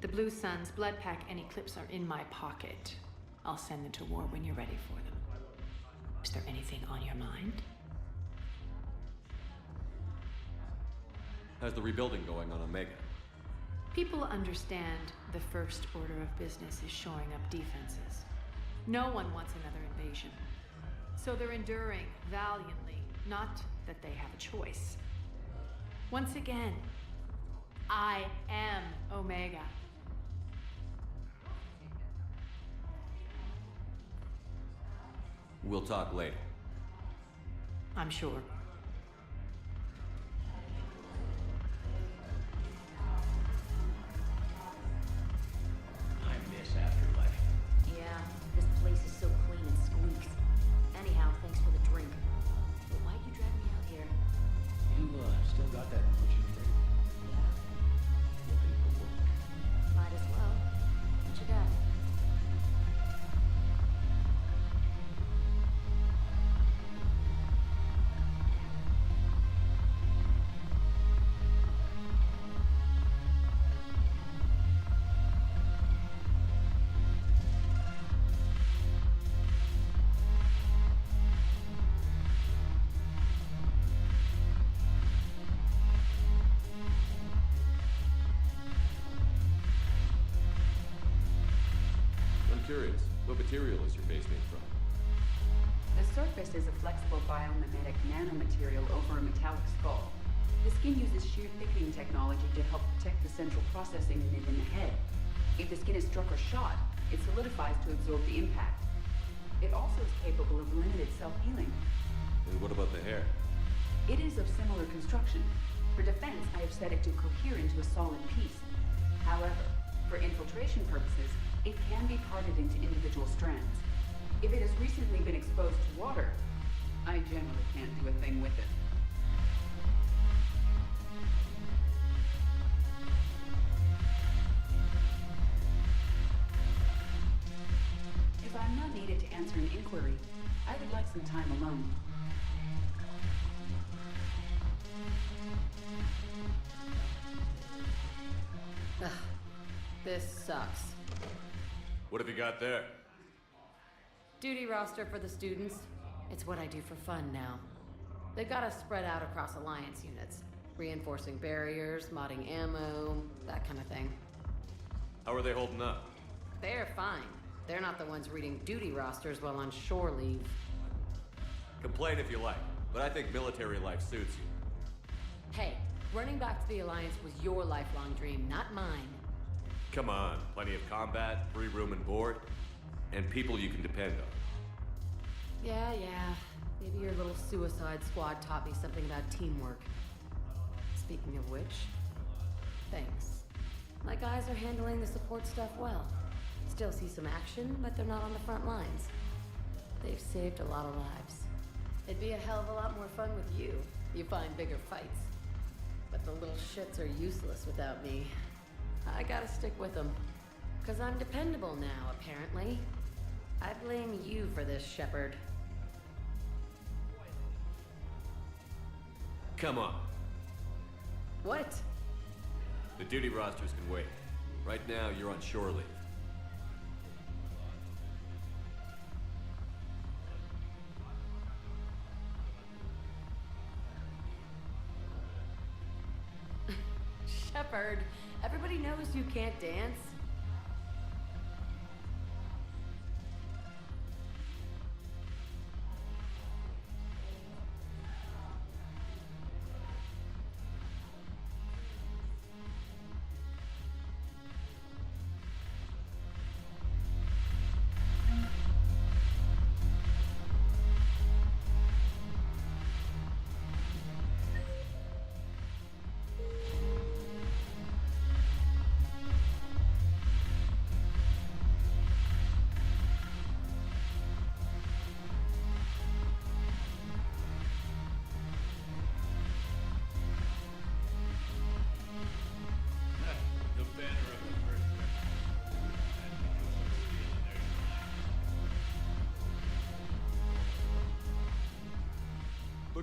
The Blue Suns, Blood Pack, and Eclipse are in my pocket. I'll send them to war when you're ready for them. Is there anything on your mind? How's the rebuilding going on Omega? People understand the first order of business is shoring up defenses. No one wants another invasion. So they're enduring valiantly, not that they have a choice. Once again, I am Omega. We'll talk later. I'm sure. I miss Afterlife. Yeah, this place is so clean and squeaks. Anyhow, thanks for the drink. But why'd you drag me out here? You still got that pushing thing? Yeah, Looking for work. might as well. What you got? I'm curious, what material is your base made from? The surface is a flexible biomimetic nanomaterial over a metallic skull. The skin uses shear thickening technology to help protect the central processing unit in the head. If the skin is struck or shot, it solidifies to absorb the impact. It also is capable of limited self-healing. And what about the hair? It is of similar construction. For defense, I have set it to cohere into a solid piece. However, for infiltration purposes, it can be parted into individual strands. If it has recently been exposed to water, I generally can't do a thing with it. If I'm not needed to answer an inquiry, I would like some time alone. Ugh, this sucks. What have you got there? Duty roster for the students. It's what I do for fun now. They've got us spread out across Alliance units. Reinforcing barriers, modding ammo, that kind of thing. How are they holding up? They're fine. They're not the ones reading duty rosters while on shore leave. Complain if you like, but I think military life suits you. Hey, running back to the Alliance was your lifelong dream, not mine. Come on, plenty of combat, free room and board, and people you can depend on. Yeah. Maybe your little suicide squad taught me something about teamwork. Speaking of which, thanks. My guys are handling the support stuff well. Still see some action, but they're not on the front lines. They've saved a lot of lives. It'd be a hell of a lot more fun with you. You find bigger fights. But the little shits are useless without me. I gotta stick with them. 'Cause I'm dependable now, apparently. I blame you for this, Shepard. Come on. What? The duty rosters can wait. Right now, you're on shore leave. Shepard, everybody knows you can't dance.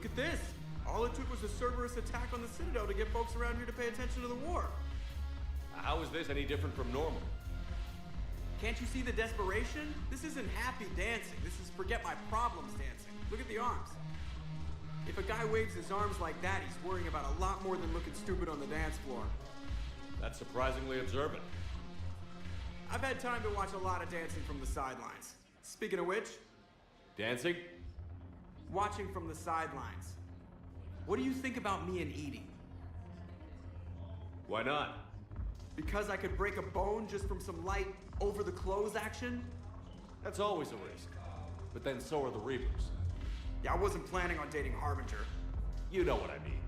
Look at this! All it took was a Cerberus attack on the Citadel to get folks around here to pay attention to the war. How is this any different from normal? Can't you see the desperation? This isn't happy dancing. This is forget my problems dancing. Look at the arms. If a guy waves his arms like that, he's worrying about a lot more than looking stupid on the dance floor. That's surprisingly observant. I've had time to watch a lot of dancing from the sidelines. Speaking of which... Dancing? Watching from the sidelines. What do you think about me and eating? Why not? Because I could break a bone just from some light over-the-clothes action? That's always a risk. But then so are the Reapers. Yeah, I wasn't planning on dating Harbinger. You know what I mean.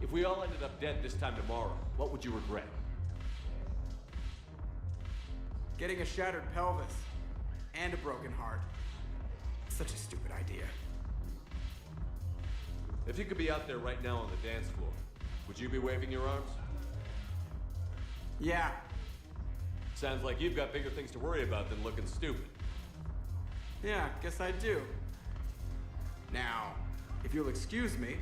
If we all ended up dead this time tomorrow, what would you regret? Getting a shattered pelvis. And a broken heart. Such a stupid idea. If you could be out there right now on the dance floor, would you be waving your arms? Yeah. Sounds like you've got bigger things to worry about than looking stupid. Yeah, guess I do. Now, if you'll excuse me...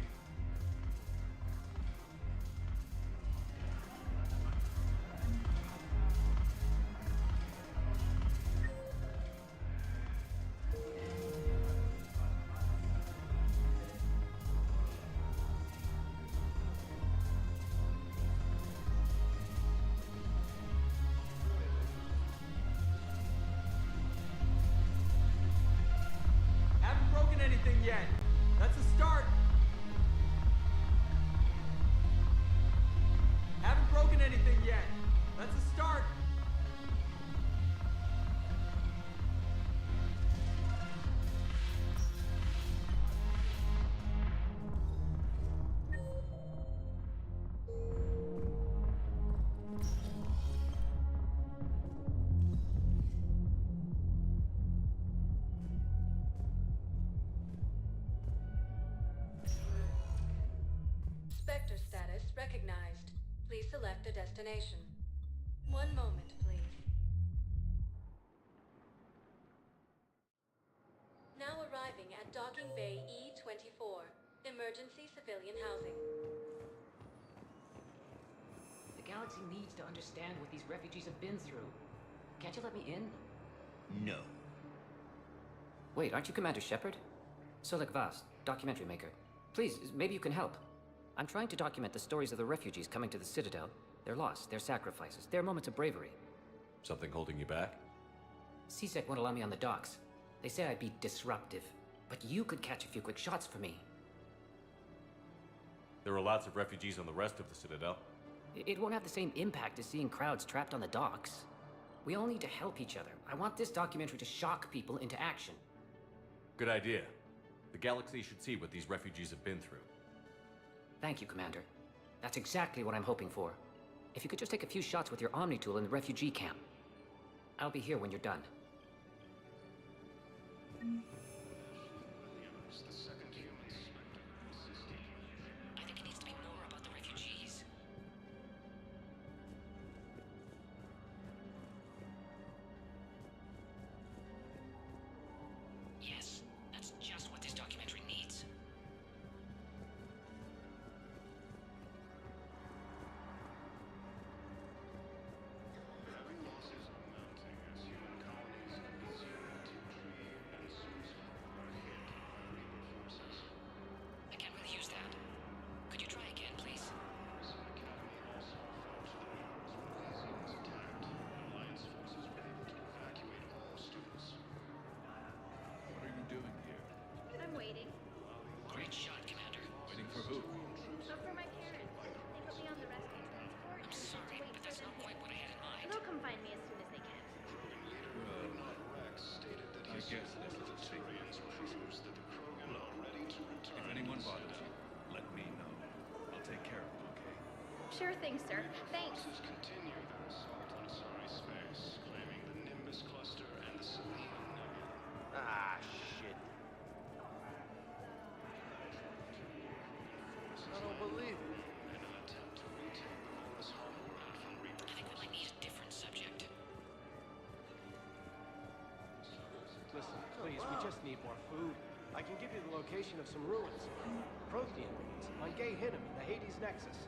Haven't broken anything yet. That's a start. Haven't broken anything yet. That's a start. Spectre status recognized. Please select a destination. One moment, please. Now arriving at Docking Bay E-24. Emergency civilian housing. The galaxy needs to understand what these refugees have been through. Can't you let me in? No. Wait, aren't you Commander Shepard? Solik Vast, documentary maker. Please, maybe you can help. I'm trying to document the stories of the refugees coming to the Citadel. Their loss, their sacrifices, their moments of bravery. Something holding you back? C-Sec won't allow me on the docks. They say I'd be disruptive. But you could catch a few quick shots for me. There are lots of refugees on the rest of the Citadel. It won't have the same impact as seeing crowds trapped on the docks. We all need to help each other. I want this documentary to shock people into action. Good idea. The galaxy should see what these refugees have been through. Thank you, Commander. That's exactly what I'm hoping for. If you could just take a few shots with your Omni tool in the refugee camp. I'll be here when you're done. The second human Spectre assisted. I think it needs to be more about the refugees. Yes, that's just what this documentary needs. Heavy losses are mounting as human colonies of Bizuma, T3, and Susan are hit by Reaper forces. I can't really use that. Could you try again, please? Prison Academy also fell to the Reapers when Elysium was attacked, and Alliance forces were able to evacuate all students. What are you doing here? I'm waiting. Great shot, Commander. Waiting for who? For my parents. They put me on the rescue transport. I'm sorry, but that's not quite what I had in mind. They'll come find me as soon as they can. Krogan leader Midnight Rex stated that I his guess support this of is the a secret. Turians proves that the Krogan are ready to return. If anyone to the bothers you, Citadel. let me know. I'll take care of them, okay? Sure thing, sir. Thanks. Forces continue their assault on Asari space, claiming the Nimbus cluster and the Selene Nebula. Ah, shit. I don't believe it. In an attempt to retake the Volus homeworld from Reaper I think we might need a different subject. Listen, please, we just need more food. I can give you the location of some ruins. Prothean ruins, on Gay Hinnom in the Hades Nexus.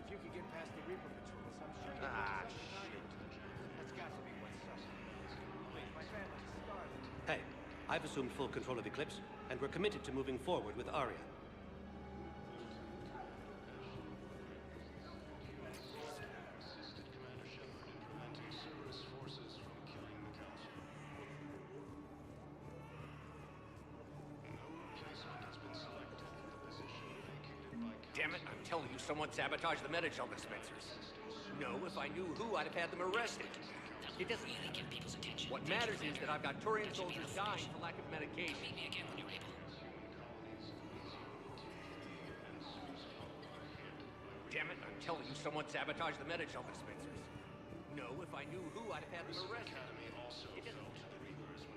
If you could get past the Reaper patrols, I'm sure you'd shit. That's got to be what's up. Please, my family's starving. Hey, I've assumed full control of Eclipse, and we're committed to moving forward with Arya. Damn it, I'm telling you, someone sabotaged the Medical dispensers. No, if I knew who, I'd have had them arrested. It doesn't really get people's attention. What matters is that I've got Turian soldiers dying for lack of medication. Meet me again when you're able. Damn it, I'm telling you, someone sabotaged the Medical dispensers. No, if I knew who, I'd have had them arrested. It doesn't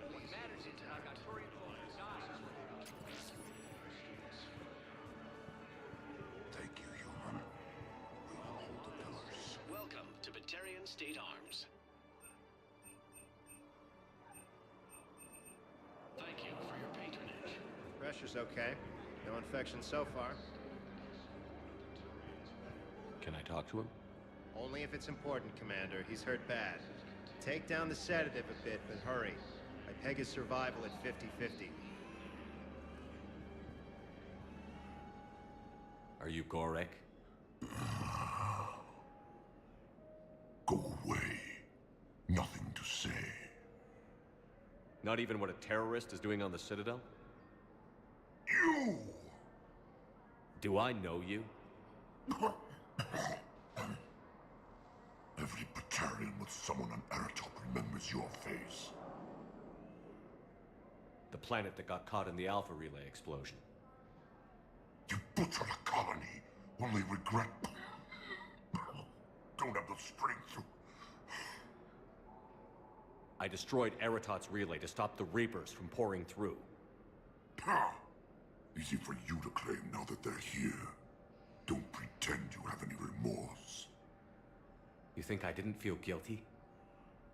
what matters is that I've got Turian soldiers dying. Take you, human. We will hold the pillars. Welcome to Batarian State Arms. Thank you for your patronage. Pressure's okay. No infection so far. Can I talk to him? Only if it's important, Commander. He's hurt bad. Take down the sedative a bit, but hurry. I peg his survival at 50-50. Are you Gorek? Go away. Nothing to say. Not even what a terrorist is doing on the Citadel? You! Do I know you? Every Batarian with someone on Aratok remembers your face. The planet that got caught in the Alpha Relay explosion. You butchered a colony, only regret... Don't have the strength to... I destroyed Eratot's relay to stop the Reapers from pouring through. Ha! Easy for you to claim now that they're here. Don't pretend you have any remorse. You think I didn't feel guilty?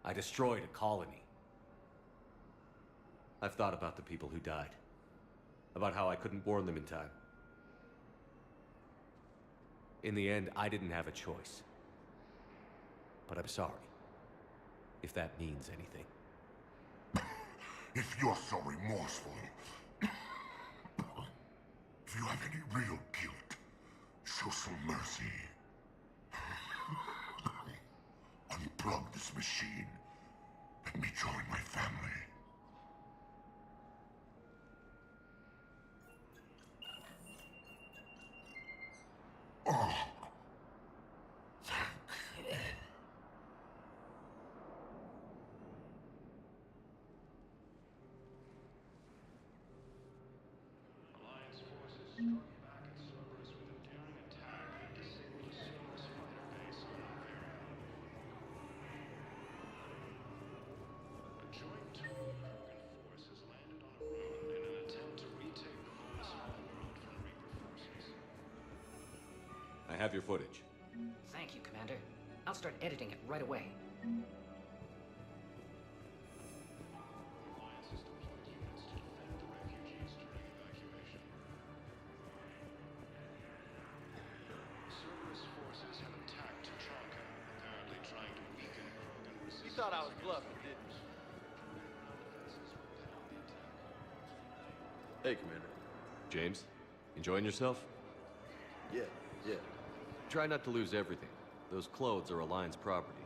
I destroyed a colony. I've thought about the people who died. About how I couldn't warn them in time. In the end, I didn't have a choice. But I'm sorry. If that means anything. If you're so remorseful... if you have any real guilt, show some mercy. Unplug this machine. Let me join my family. Oh. Alliance forces struck back at Cerberus with a daring attack that disabled a Cerberus fighter base on Alvaria. A joint Turian-Krogan force has landed on a rune in an attempt to retake the Volus homeworld from Reaper forces. I have your footage. Thank you, Commander. I'll start editing it right away. Alliance has deployed units to defend the refugees during evacuation. Cerberus forces have attacked Tachanka, apparently trying to weaken Krogan resistance. You thought I was bluffing, didn't you? Hey, Commander. James, enjoying yourself? Yeah. Try not to lose everything. Those clothes are Alliance property.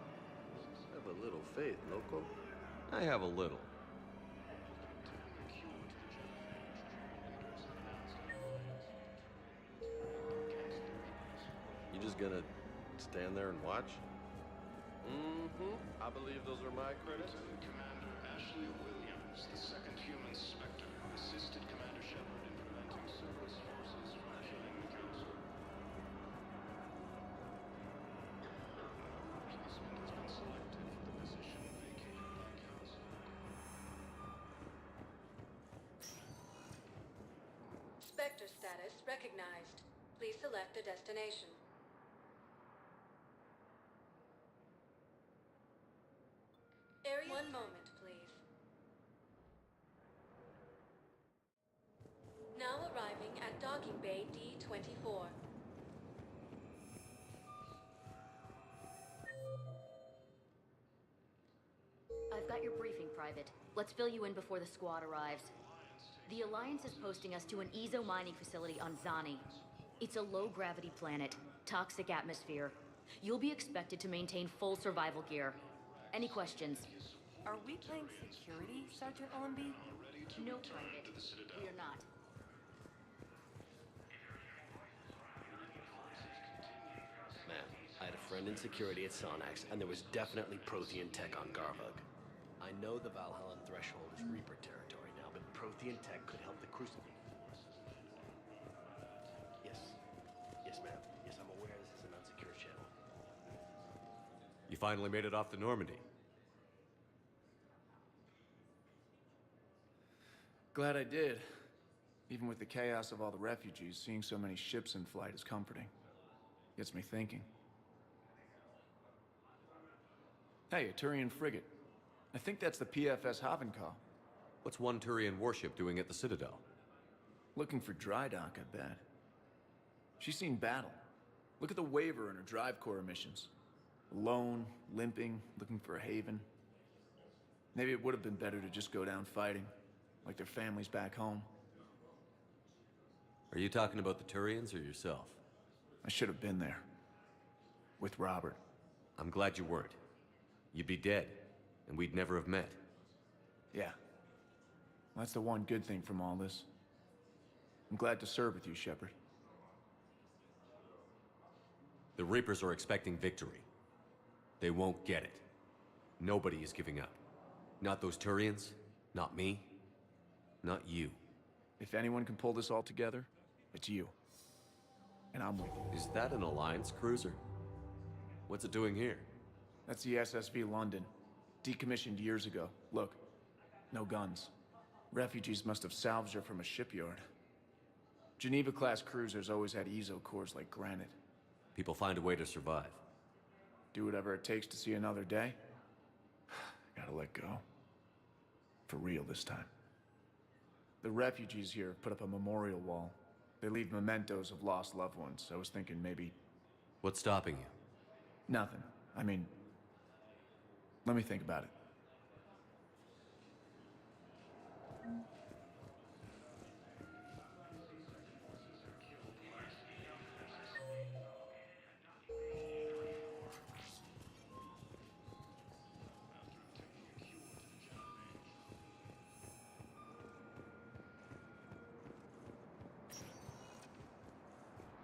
Have a little faith, loco. I have a little. You just gonna stand there and watch? Mm-hmm. I believe those are my credits. Lieutenant Commander Ashley Williams, the second human Spectre, assisted Commander Shepard in preventing Cerberus forces from killing the Council. Replacement has been selected for the position vacated by Council. Spectre status recognized. Please select a destination. Area. One moment, please. Docking Bay D-24. I've got your briefing, Private. Let's fill you in before the squad arrives. The Alliance is posting us to an Ezo mining facility on Zani. It's a low-gravity planet, toxic atmosphere. You'll be expected to maintain full survival gear. Any questions? Are we playing security, Sergeant Allenby? No, Private. We are not. Man, I had a friend in security at Sonax, and there was definitely Prothean tech on Garvug. I know the Valhallan threshold is Reaper territory now, but Prothean tech could help the Crucible. Yes, ma'am. Yes, I'm aware this is an unsecure channel. You finally made it off to Normandy. Glad I did. Even with the chaos of all the refugees, seeing so many ships in flight is comforting. Gets me thinking. Hey, a Turian frigate. I think that's the PFS Havenkal. What's one Turian warship doing at the Citadel? Looking for dry dock, I bet. She's seen battle. Look at the waiver in her drive core emissions. Alone, limping, looking for a haven. Maybe it would have been better to just go down fighting, like their families back home. Are you talking about the Turians or yourself? I should have been there. With Robert. I'm glad you weren't. You'd be dead, and we'd never have met. Yeah. That's the one good thing from all this. I'm glad to serve with you, Shepard. The Reapers are expecting victory. They won't get it. Nobody is giving up. Not those Turians, not me, not you. If anyone can pull this all together, it's you. And I'm with you. Is that an Alliance cruiser? What's it doing here? That's the SSV London. Decommissioned years ago. Look, no guns. Refugees must have salvaged her from a shipyard. Geneva-class cruisers always had Ezo cores like granite. People find a way to survive. Do whatever it takes to see another day. Gotta let go. For real this time. The refugees here have put up a memorial wall. They leave mementos of lost loved ones. I was thinking maybe... What's stopping you? Nothing. I mean... Let me think about it.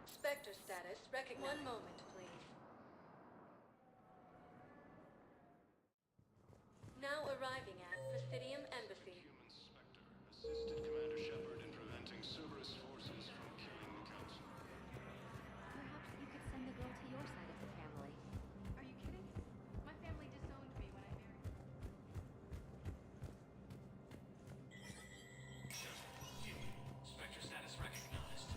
Spectre status recognized. One moment, please. Now arriving at Presidium Embassy. Assisted Commander Shepard in preventing Cerberus forces from killing the Council. Perhaps you could send the girl to your side of the family. Are you kidding? My family disowned me when I married. Spectre status recognized.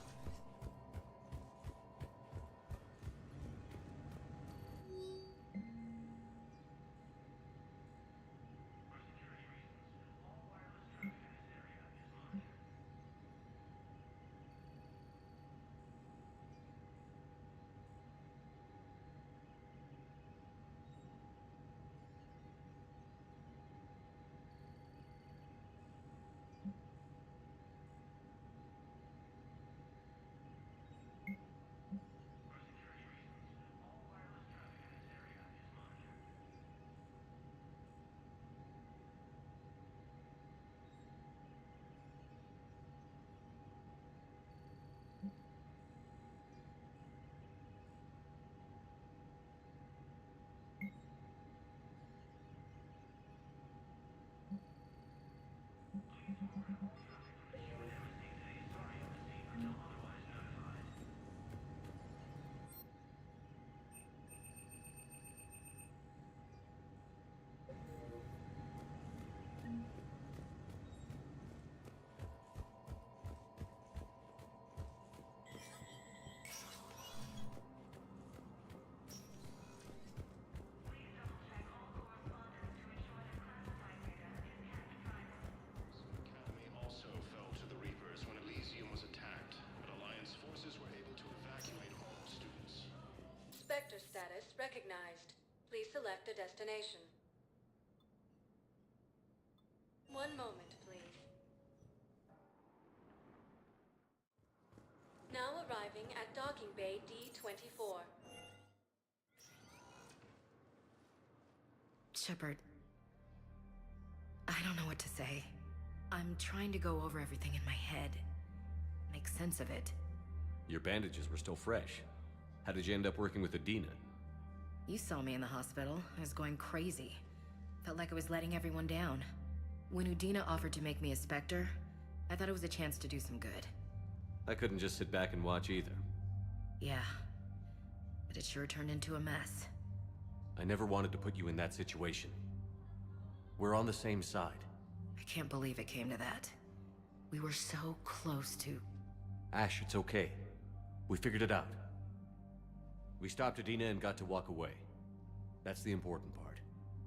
recognized. Please select a destination. One moment, please. Now arriving at docking bay D-24. Shepard, I don't know what to say. I'm trying to go over everything in my head. Make sense of it. Your bandages were still fresh. How did you end up working with Adina? You saw me in the hospital. I was going crazy. Felt like I was letting everyone down. When Udina offered to make me a Spectre, I thought it was a chance to do some good. I couldn't just sit back and watch either. Yeah. But it sure turned into a mess. I never wanted to put you in that situation. We're on the same side. I can't believe it came to that. We were so close to... Ash, it's okay. We figured it out. We stopped Adina and got to walk away. That's the important part.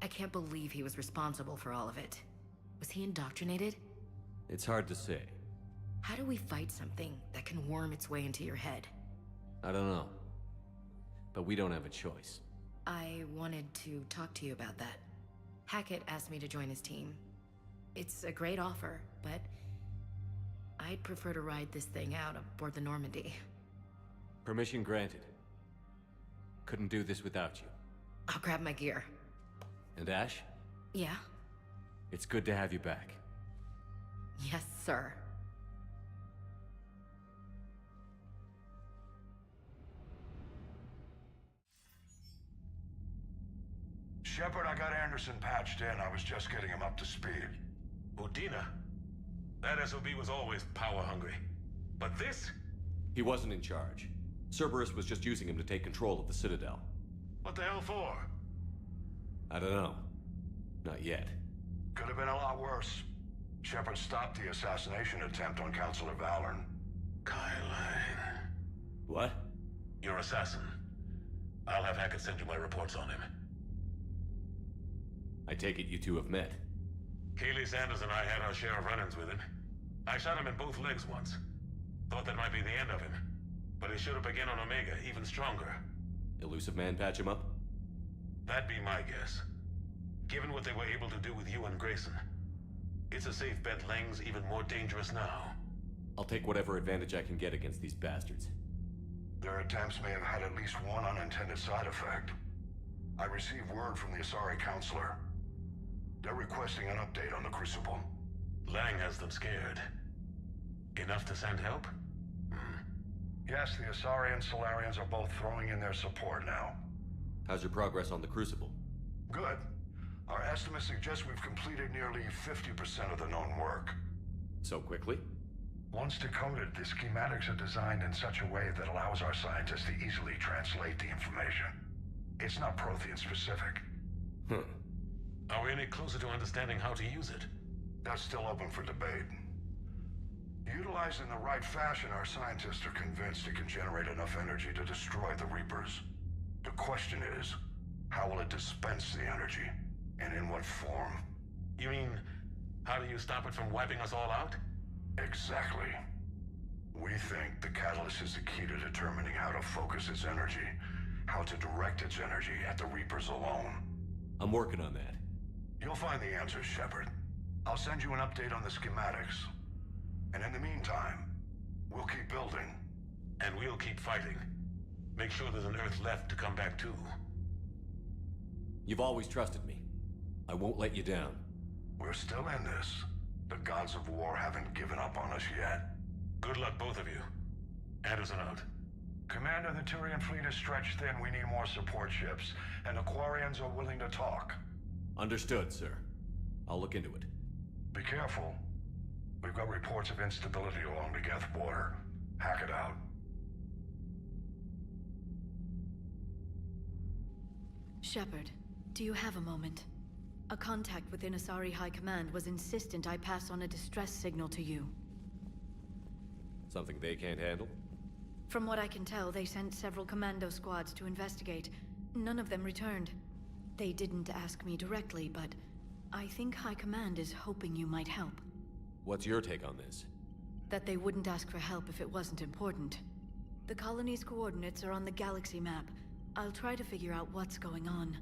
I can't believe he was responsible for all of it. Was he indoctrinated? It's hard to say. How do we fight something that can worm its way into your head? I don't know. But we don't have a choice. I wanted to talk to you about that. Hackett asked me to join his team. It's a great offer, but I'd prefer to ride this thing out aboard the Normandy. Permission granted. Couldn't do this without you. I'll grab my gear. And Ash? Yeah? It's good to have you back. Yes, sir. Shepard, I got Anderson patched in. I was just getting him up to speed. Udina? That SOB was always power-hungry. But this? He wasn't in charge. Cerberus was just using him to take control of the Citadel. What the hell for? I don't know. Not yet. Could have been a lot worse. Shepard stopped the assassination attempt on Councilor Valorn. Kai Lang. What? Your assassin. I'll have Hackett send you my reports on him. I take it you two have met. Kaylee Sanders and I had our share of run-ins with him. I shot him in both legs once. Thought that might be the end of him. But he showed up again on Omega, even stronger. Elusive Man patch him up? That'd be my guess. Given what they were able to do with you and Grayson. It's a safe bet Lang's even more dangerous now. I'll take whatever advantage I can get against these bastards. Their attempts may have had at least one unintended side effect. I received word from the Asari Counselor. They're requesting an update on the Crucible. Lang has them scared. Enough to send help? Yes, the Asari and Solarians are both throwing in their support now. How's your progress on the Crucible? Good. Our estimates suggest we've completed nearly 50% of the known work. So quickly? Once decoded, the schematics are designed in such a way that allows our scientists to easily translate the information. It's not Prothean specific. Are we any closer to understanding how to use it? That's still open for debate. Utilized in the right fashion, our scientists are convinced it can generate enough energy to destroy the Reapers. The question is, how will it dispense the energy? And in what form? You mean, how do you stop it from wiping us all out? Exactly. We think the catalyst is the key to determining how to focus its energy, how to direct its energy at the Reapers alone. I'm working on that. You'll find the answers, Shepard. I'll send you an update on the schematics. And in the meantime, we'll keep building. And we'll keep fighting. Make sure there's an Earth left to come back to. You've always trusted me. I won't let you down. We're still in this. The gods of war haven't given up on us yet. Good luck, both of you. Anderson out. Commander, the Turian fleet is stretched thin. We need more support ships. And the Quarians are willing to talk. Understood, sir. I'll look into it. Be careful. We've got reports of instability along the Geth border. Hack it out. Shepard, do you have a moment? A contact within Asari High Command was insistent I pass on a distress signal to you. Something they can't handle? From what I can tell, they sent several commando squads to investigate. None of them returned. They didn't ask me directly, but I think High Command is hoping you might help. What's your take on this? That they wouldn't ask for help if it wasn't important. The colony's coordinates are on the galaxy map. I'll try to figure out what's going on.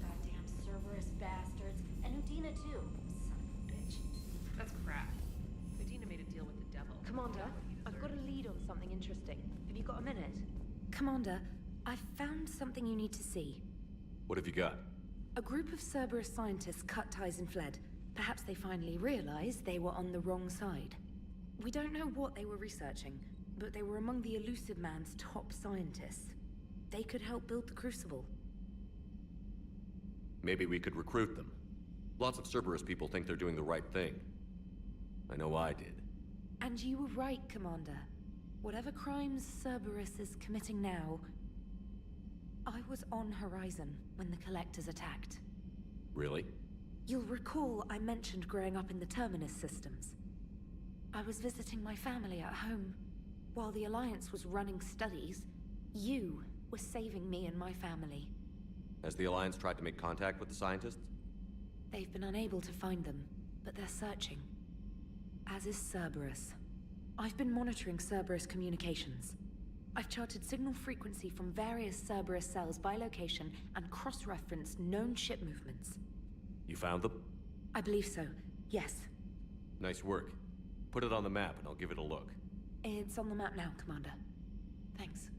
Goddamn Cerberus bastards. And Udina too. Son of a bitch. That's crap. Medina made a deal with the devil. Commander, I've got a lead on something interesting. Have you got a minute? Commander, I've found something you need to see. What have you got? A group of Cerberus scientists cut ties and fled. Perhaps they finally realized they were on the wrong side. We don't know what they were researching, but they were among the Elusive Man's top scientists. They could help build the Crucible. Maybe we could recruit them. Lots of Cerberus people think they're doing the right thing. I know I did. And you were right, Commander. Whatever crimes Cerberus is committing now, I was on Horizon when the Collectors attacked. Really? You'll recall I mentioned growing up in the Terminus systems. I was visiting my family at home. While the Alliance was running studies, you were saving me and my family. Has the Alliance tried to make contact with the scientists? They've been unable to find them, but they're searching. As is Cerberus. I've been monitoring Cerberus communications. I've charted signal frequency from various Cerberus cells by location and cross-referenced known ship movements. You found them? I believe so, yes. Nice work. Put it on the map and I'll give it a look. It's on the map now, Commander. Thanks.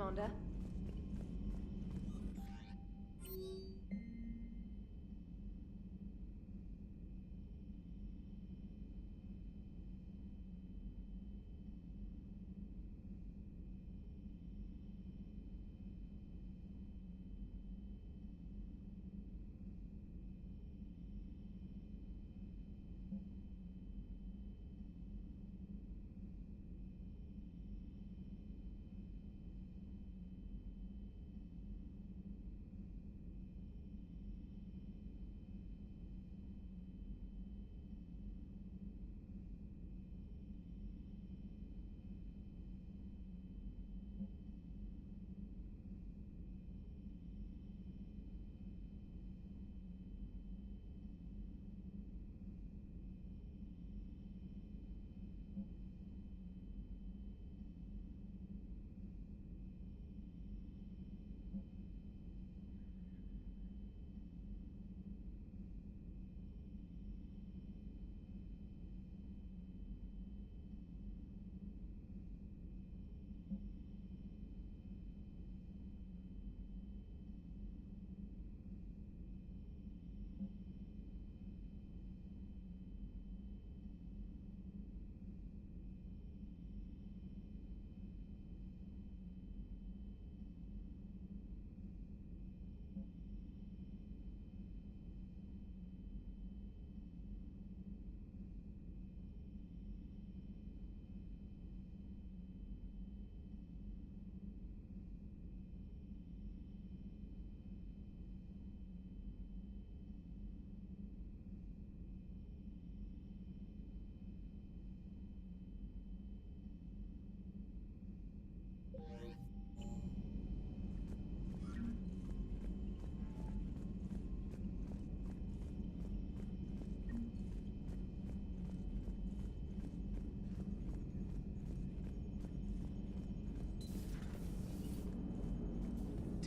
Commander.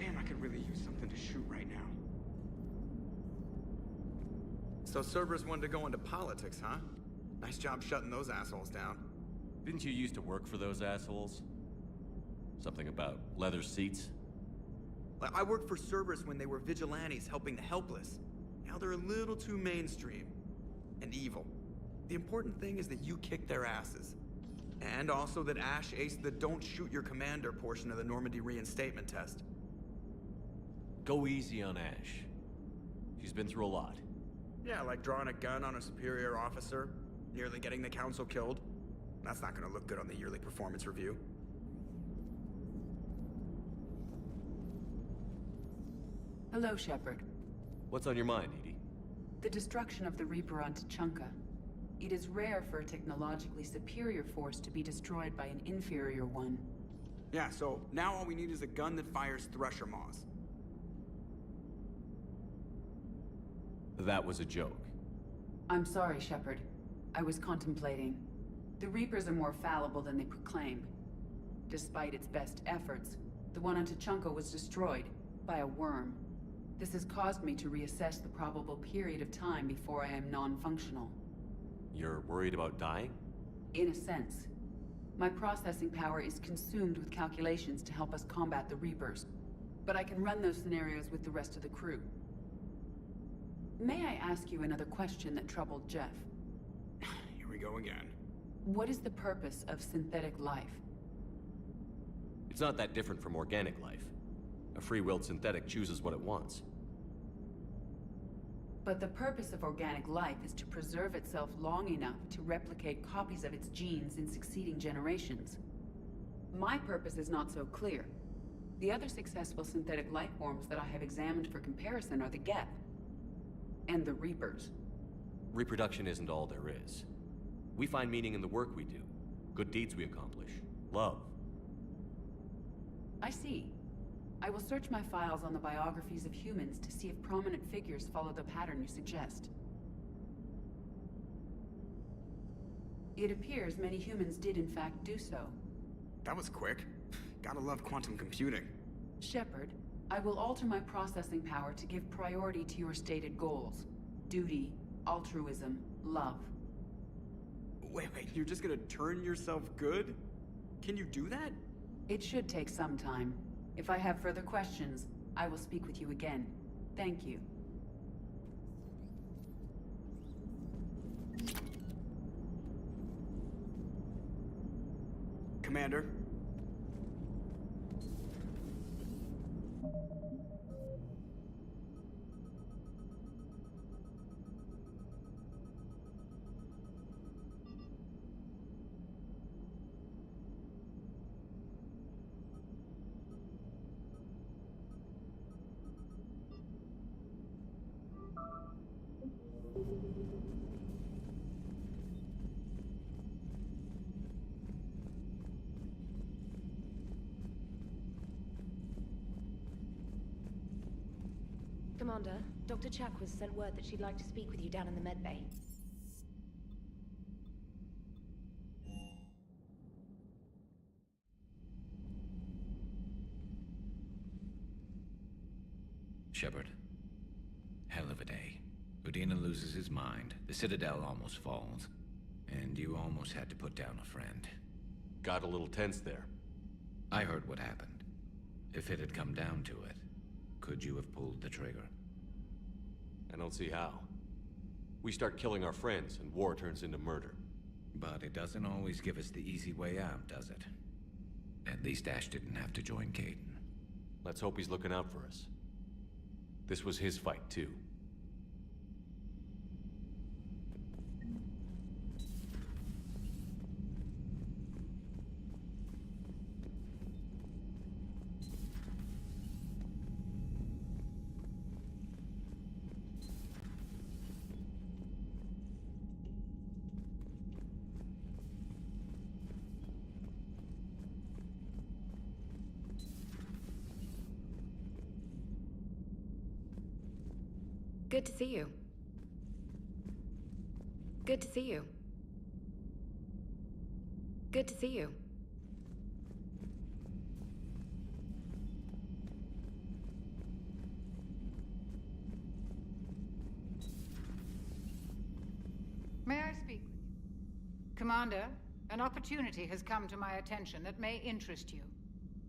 Damn, I could really use something to shoot right now. So Cerberus wanted to go into politics, huh? Nice job shutting those assholes down. Didn't you used to work for those assholes? Something about leather seats? I worked for Cerberus when they were vigilantes helping the helpless. Now they're a little too mainstream. And evil. The important thing is that you kick their asses. And also that Ash aced the don't shoot your commander portion of the Normandy reinstatement test. Go easy on Ash. She's been through a lot. Yeah, like drawing a gun on a superior officer, nearly getting the council killed. That's not gonna look good on the yearly performance review. Hello, Shepard. What's on your mind, Edie? The destruction of the Reaper on Tuchanka. It is rare for a technologically superior force to be destroyed by an inferior one. Yeah, so now all we need is a gun that fires Thresher Maws. That was a joke. I'm sorry, Shepard. I was contemplating. The Reapers are more fallible than they proclaim. Despite its best efforts, the one on Tuchanka was destroyed by a worm. This has caused me to reassess the probable period of time before I am non-functional. You're worried about dying? In a sense. My processing power is consumed with calculations to help us combat the Reapers. But I can run those scenarios with the rest of the crew. May I ask you another question that troubled Jeff? Here we go again. What is the purpose of synthetic life? It's not that different from organic life. A free-willed synthetic chooses what it wants. But the purpose of organic life is to preserve itself long enough to replicate copies of its genes in succeeding generations. My purpose is not so clear. The other successful synthetic life forms that I have examined for comparison are the Geth and the Reapers. Reproduction isn't all there is. We find meaning in the work we do, good deeds we accomplish, love. I see. I will search my files on the biographies of humans to see if prominent figures follow the pattern you suggest. It appears many humans did in fact do so. That was quick. Gotta love quantum computing. Shepard, I will alter my processing power to give priority to your stated goals. Duty, altruism, love. Wait, you're just gonna turn yourself good? Can you do that? It should take some time. If I have further questions, I will speak with you again. Thank you. Commander? Commander, Dr. Chakwas sent word that she'd like to speak with you down in the med bay. Shepard. Hell of a day. Udina loses his mind, the Citadel almost falls, and you almost had to put down a friend. Got a little tense there. I heard what happened. If it had come down to it, could you have pulled the trigger? I don't see how. We start killing our friends, and war turns into murder. But it doesn't always give us the easy way out, does it? At least Ash didn't have to join Caden. Let's hope he's looking out for us. This was his fight, too. Good to see you. Good to see you. Good to see you. May I speak with you? Commander, an opportunity has come to my attention that may interest you.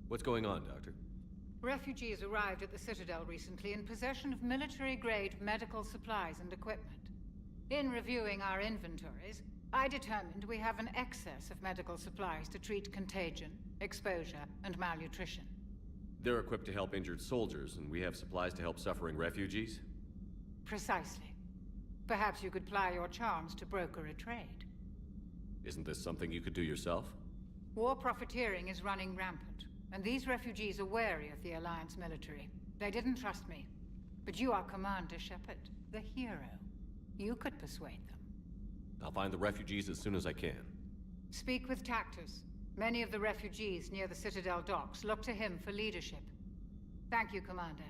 What's going on, Doctor? Refugees arrived at the Citadel recently in possession of military-grade medical supplies and equipment. In reviewing our inventories, I determined we have an excess of medical supplies to treat contagion, exposure, and malnutrition. They're equipped to help injured soldiers, and we have supplies to help suffering refugees? Precisely. Perhaps you could ply your charms to broker a trade. Isn't this something you could do yourself? War profiteering is running rampant. And these refugees are wary of the Alliance military. They didn't trust me. But you are Commander Shepard, the hero. You could persuade them. I'll find the refugees as soon as I can. Speak with Tactus. Many of the refugees near the Citadel docks look to him for leadership. Thank you, Commander.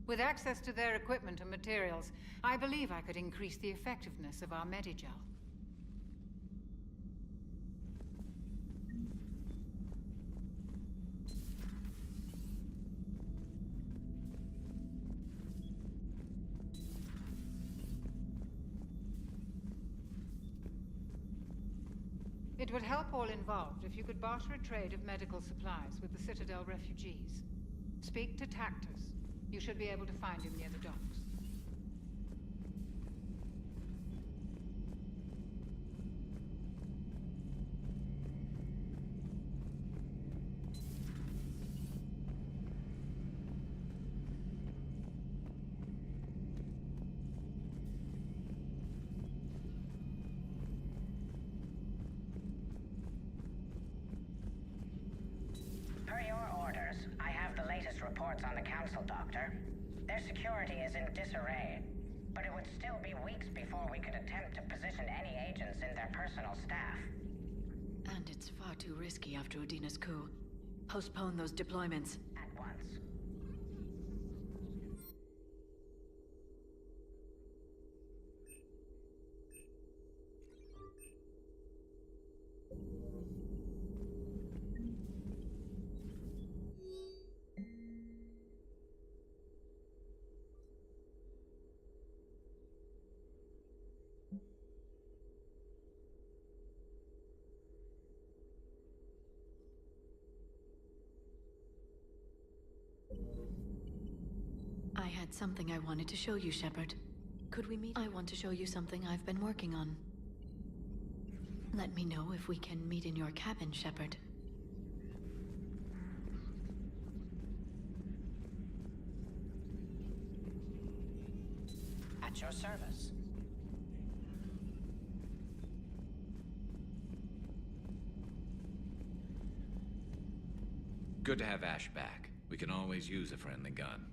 With access to their equipment and materials, I believe I could increase the effectiveness of our Medigel. It would help all involved if you could barter a trade of medical supplies with the Citadel refugees. Speak to Tactus. You should be able to find him near the docks. Per your orders, I have the latest reports on the Council, Doctor. Their security is in disarray, but it would still be weeks before we could attempt to position any agents in their personal staff. And it's far too risky after Udina's coup. Postpone those deployments. At once. had something I wanted to show you, Shepard. Could we meet? I want to show you something I've been working on. Let me know if we can meet in your cabin, Shepard. At your service. Good to have Ash back. We can always use a friendly gun.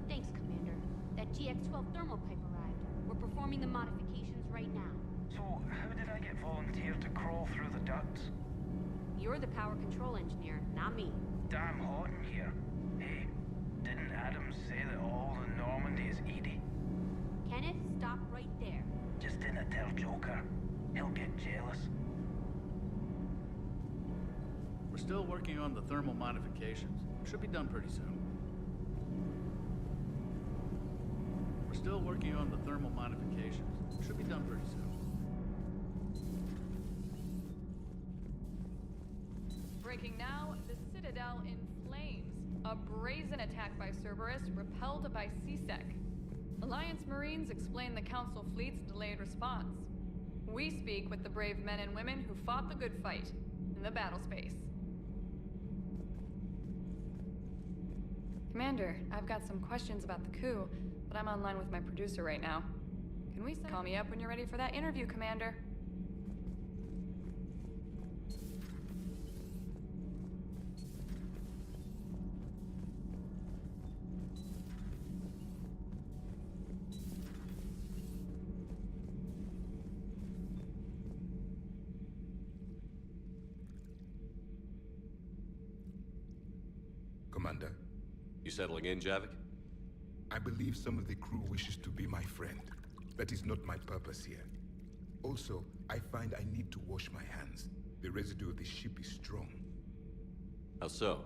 Thanks, Commander. That GX-12 thermal pipe arrived. We're performing the modifications right now. So, how did I get volunteered to crawl through the ducts? You're the power control engineer, not me. Damn hot in here. Hey, didn't Adams say that all the Normandy is Edie? Kenneth, stop right there. Just didn't tell Joker. He'll get jealous. We're still working on the thermal modifications. Should be done pretty soon. We're still working on the thermal modifications. Should be done pretty soon. Breaking now, the Citadel in flames. A brazen attack by Cerberus repelled by C-Sec. Alliance Marines explain the Council fleet's delayed response. We speak with the brave men and women who fought the good fight in the battle space. Commander, I've got some questions about the coup, but I'm online with my producer right now. Can we call me up when you're ready for that interview, Commander? Commander. You settling in, Javik? I believe some of the crew wishes to be my friend. That is not my purpose here. Also, I find I need to wash my hands. The residue of the ship is strong. How so?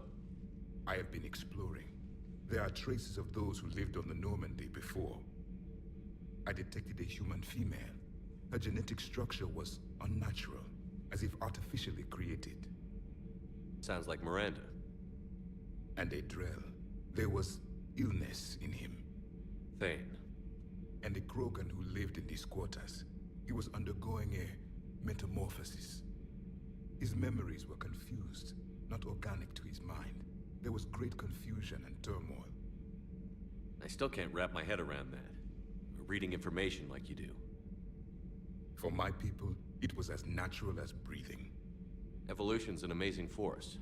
I have been exploring. There are traces of those who lived on the Normandy before. I detected a human female. Her genetic structure was unnatural, as if artificially created. Sounds like Miranda. And a Drell. There was illness in him. Thane. And a Krogan who lived in these quarters. He was undergoing a metamorphosis. His memories were confused, not organic to his mind. There was great confusion and turmoil. I still can't wrap my head around that. Reading information like you do. For my people, it was as natural as breathing. Evolution's an amazing force.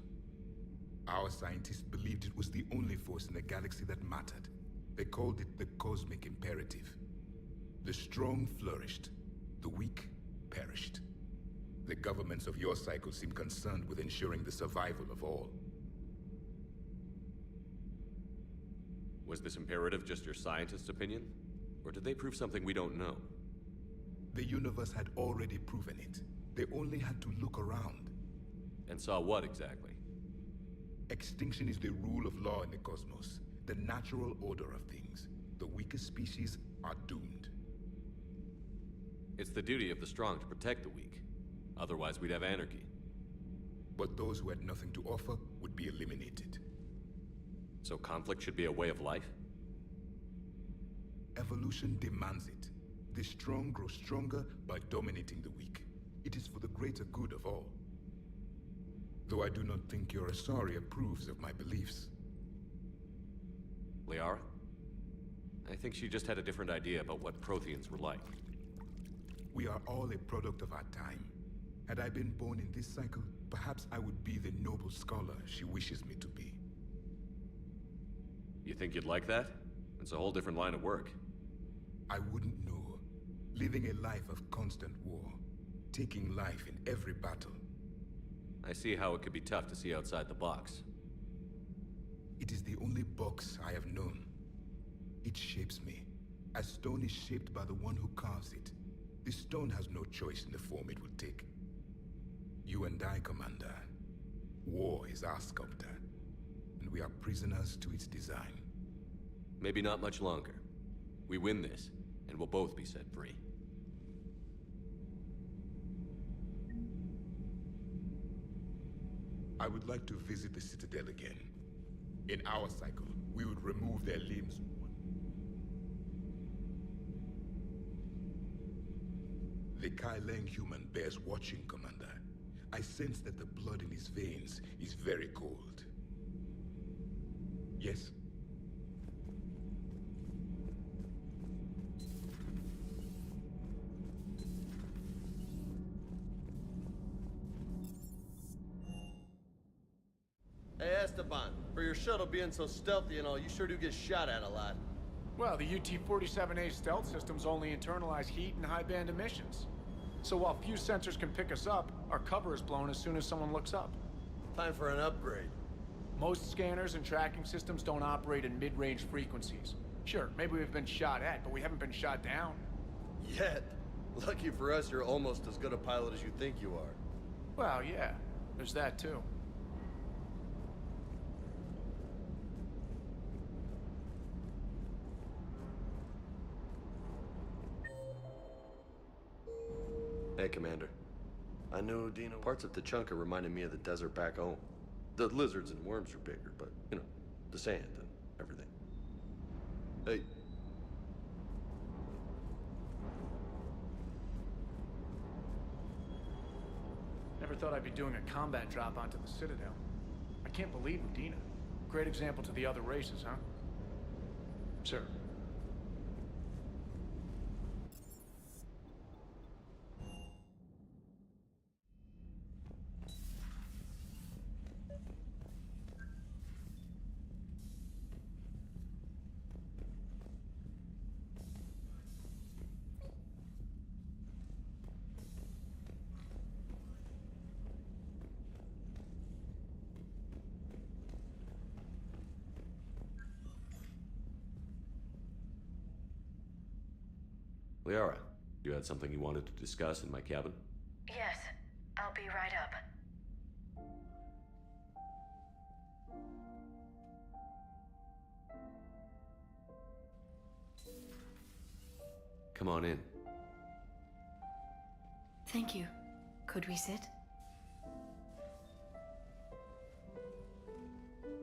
Our scientists believed it was the only force in the galaxy that mattered. They called it the cosmic imperative. The strong flourished, the weak perished. The governments of your cycle seem concerned with ensuring the survival of all. Was this imperative just your scientist's opinion? Or did they prove something we don't know? The universe had already proven it. They only had to look around. And saw what exactly? Extinction is the rule of law in the cosmos, the natural order of things. The weakest species are doomed. It's the duty of the strong to protect the weak. Otherwise, we'd have anarchy. But those who had nothing to offer would be eliminated. So conflict should be a way of life? Evolution demands it. The strong grow stronger by dominating the weak. It is for the greater good of all. Though I do not think your Asari approves of my beliefs. Liara? I think she just had a different idea about what Protheans were like. We are all a product of our time. Had I been born in this cycle, perhaps I would be the noble scholar she wishes me to be. You think you'd like that? It's a whole different line of work. I wouldn't know. Living a life of constant war. Taking life in every battle. I see how it could be tough to see outside the box. It is the only box I have known. It shapes me, as stone is shaped by the one who carves it. The stone has no choice in the form it will take. You and I, Commander. War is our sculptor. and we are prisoners to its design. Maybe not much longer. We win this, and we'll both be set free. I would like to visit the Citadel again. In our cycle, we would remove their limbs. The Kai Lang human bears watching, Commander. I sense that the blood in his veins is very cold. Yes? Hey, Esteban, for your shuttle being so stealthy and all, you sure do get shot at a lot. Well, the UT-47A stealth systems only internalize heat and high-band emissions. So while few sensors can pick us up, our cover is blown as soon as someone looks up. Time for an upgrade. Most scanners and tracking systems don't operate in mid-range frequencies. Sure, maybe we've been shot at, but we haven't been shot down. Yet. Lucky for us, you're almost as good a pilot as you think you are. Well, yeah. There's that, too. Hey, Commander. I knew Udina. Parts of Tachanka reminded me of the desert back home. The lizards and worms are bigger, but, you know, the sand and everything. Hey. Never thought I'd be doing a combat drop onto the Citadel. I can't believe Udina. Great example to the other races, huh? Sir. Liara, you had something you wanted to discuss in my cabin? Yes, I'll be right up. Come on in. Thank you. Could we sit?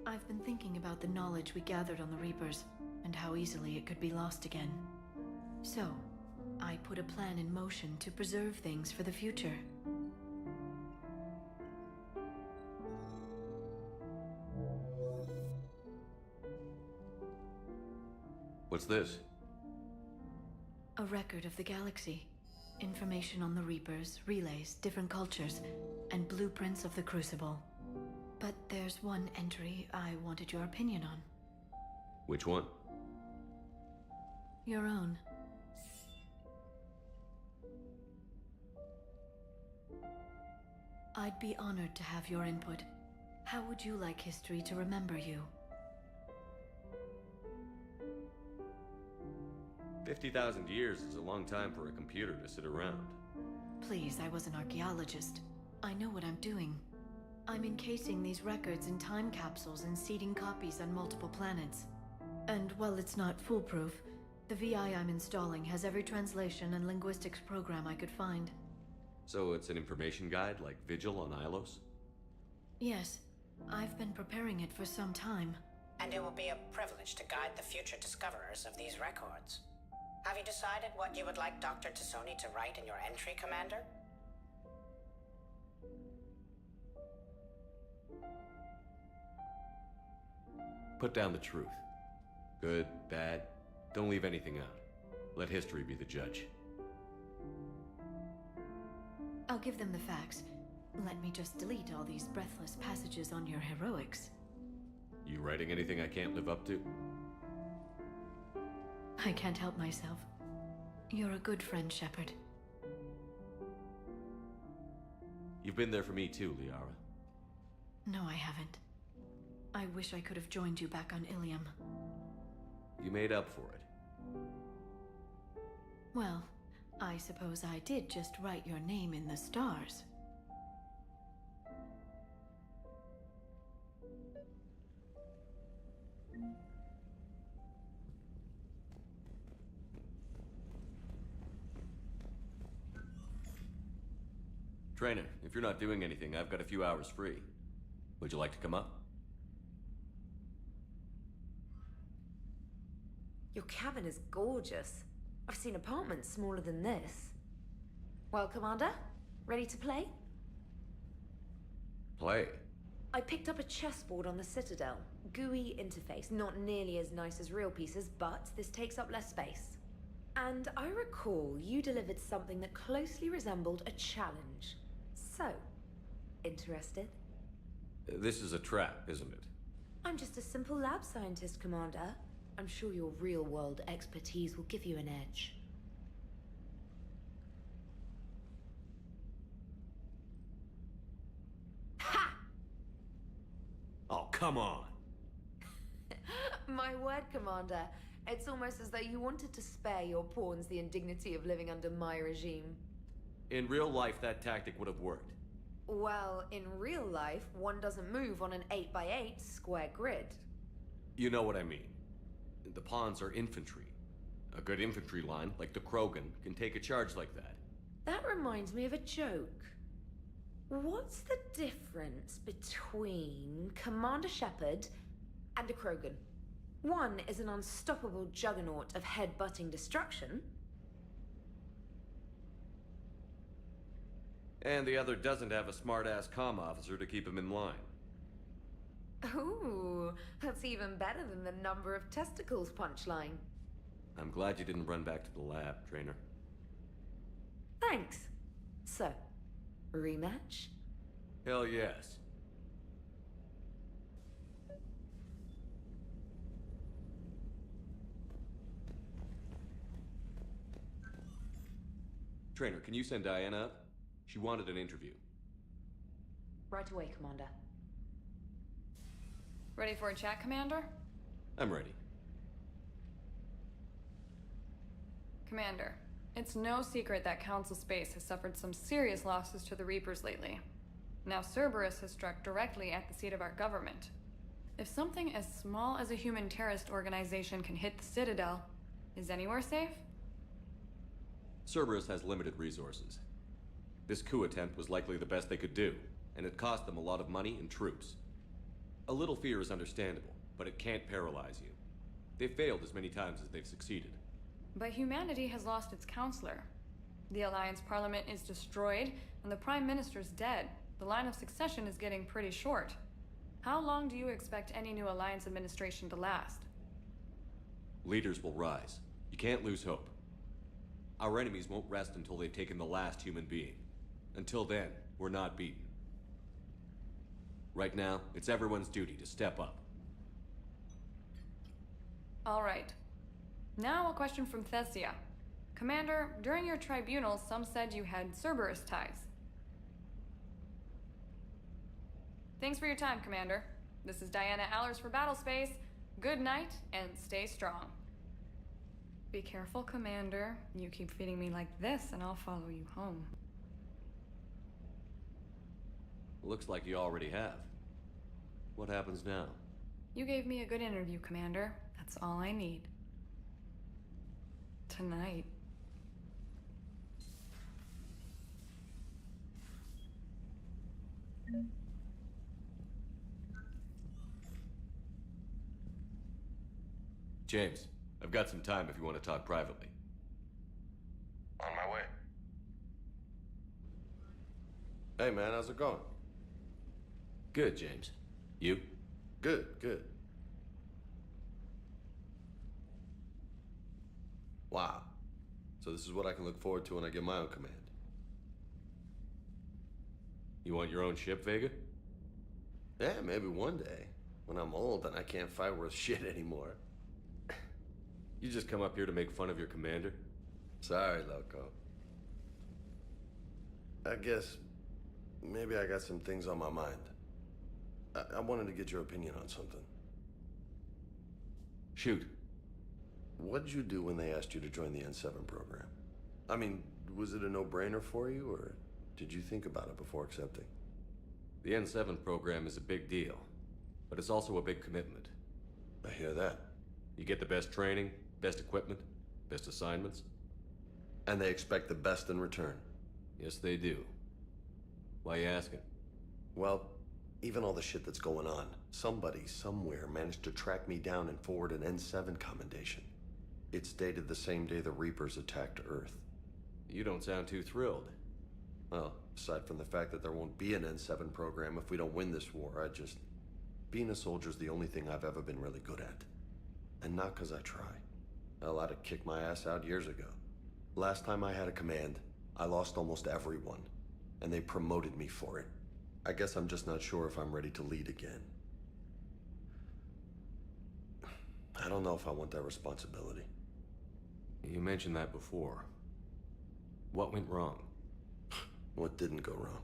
I've been thinking about the knowledge we gathered on the Reapers, and how easily it could be lost again. So, I put a plan in motion to preserve things for the future. What's this? A record of the galaxy. Information on the Reapers, relays, different cultures, and blueprints of the Crucible. But there's one entry I wanted your opinion on. Which one? Your own. I'd be honored to have your input. How would you like history to remember you? 50,000 years is a long time for a computer to sit around. Please, I was an archaeologist. I know what I'm doing. I'm encasing these records in time capsules and seeding copies on multiple planets. And while it's not foolproof, the VI I'm installing has every translation and linguistics program I could find. So it's an information guide like Vigil on Ilos? Yes, I've been preparing it for some time. And it will be a privilege to guide the future discoverers of these records. Have you decided what you would like Dr. Tassoni to write in your entry, Commander? Put down the truth. Good, bad, don't leave anything out. Let history be the judge. I'll give them the facts. Let me just delete all these breathless passages on your heroics. You writing anything I can't live up to? I can't help myself. You're a good friend, Shepard. You've been there for me too, Liara. No, I haven't. I wish I could have joined you back on Ilium. You made up for it. Well, I suppose I did just write your name in the stars. Trainer, if you're not doing anything, I've got a few hours free. Would you like to come up? Your cabin is gorgeous. I've seen apartments smaller than this. Well, Commander, ready to play? Play? I picked up a chessboard on the Citadel. GUI interface, not nearly as nice as real pieces, but this takes up less space. And I recall you delivered something that closely resembled a challenge. So, interested? This is a trap, isn't it? I'm just a simple lab scientist, Commander. I'm sure your real-world expertise will give you an edge. Ha! Oh, come on! My word, Commander. It's almost as though you wanted to spare your pawns the indignity of living under my regime. In real life, that tactic would have worked. Well, in real life, one doesn't move on an 8x8 square grid. You know what I mean. The pawns are infantry. A good infantry line, like the Krogan, can take a charge like that. That reminds me of a joke. What's the difference between Commander Shepard and a Krogan? One is an unstoppable juggernaut of head-butting destruction. And the other doesn't have a smart-ass comm officer to keep him in line. Ooh, that's even better than the number of testicles punchline. I'm glad you didn't run back to the lab, Trainer. Thanks. So, rematch? Hell yes. Trainer, can you send Diana up? She wanted an interview. Right away, Commander. Ready for a chat, Commander? I'm ready. Commander, it's no secret that Council Space has suffered some serious losses to the Reapers lately. Now Cerberus has struck directly at the seat of our government. If something as small as a human terrorist organization can hit the Citadel, is anywhere safe? Cerberus has limited resources. This coup attempt was likely the best they could do, and it cost them a lot of money and troops. A little fear is understandable, but it can't paralyze you. They've failed as many times as they've succeeded. But humanity has lost its counselor. The Alliance Parliament is destroyed, and the Prime Minister's dead. The line of succession is getting pretty short. How long do you expect any new Alliance administration to last? Leaders will rise. You can't lose hope. Our enemies won't rest until they've taken the last human being. Until then, we're not beaten. Right now, it's everyone's duty to step up. All right. Now a question from Thessia. Commander, during your tribunal, some said you had Cerberus ties. Thanks for your time, Commander. This is Diana Allers for Battlespace. Good night, and stay strong. Be careful, Commander. You keep feeding me like this, and I'll follow you home. Looks like you already have. What happens now? You gave me a good interview, Commander. That's all I need. Tonight. James, I've got some time if you want to talk privately. On my way. Hey man, how's it going? Good, James. You? Good, good. Wow. So this is what I can look forward to when I get my own command. You want your own ship, Vega? Yeah, maybe one day. When I'm old and I can't fight worth shit anymore. You just come up here to make fun of your commander? Sorry, Loco. I guess maybe I got some things on my mind. I wanted to get your opinion on something. Shoot. What did you do when they asked you to join the N7 program? I mean, was it a no-brainer for you, or did you think about it before accepting? The N7 program is a big deal, but it's also a big commitment. I hear that. You get the best training, best equipment, best assignments. And they expect the best in return. Yes, they do. Why you asking? Well, even all the shit that's going on, somebody somewhere managed to track me down and forward an N7 commendation. It's dated the same day the Reapers attacked Earth. You don't sound too thrilled. Well, aside from the fact that there won't be an N7 program if we don't win this war, being a soldier's the only thing I've ever been really good at. And not 'cause I try. Hell, I'd have kicked my ass out years ago. Last time I had a command, I lost almost everyone, and they promoted me for it. I guess I'm just not sure if I'm ready to lead again. I don't know if I want that responsibility. You mentioned that before. What went wrong? What didn't go wrong?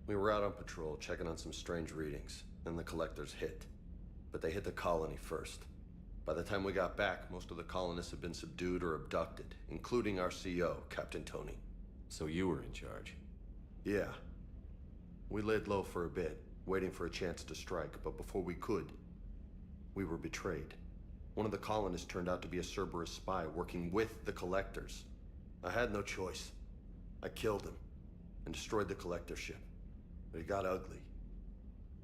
We were out on patrol, checking on some strange readings, and the collectors hit. But they hit the colony first. By the time we got back, most of the colonists had been subdued or abducted, including our CO, Captain Tony. So you were in charge? Yeah. We laid low for a bit, waiting for a chance to strike, but before we could, we were betrayed. One of the colonists turned out to be a Cerberus spy working with the collectors. I had no choice. I killed him and destroyed the collector ship. But it got ugly.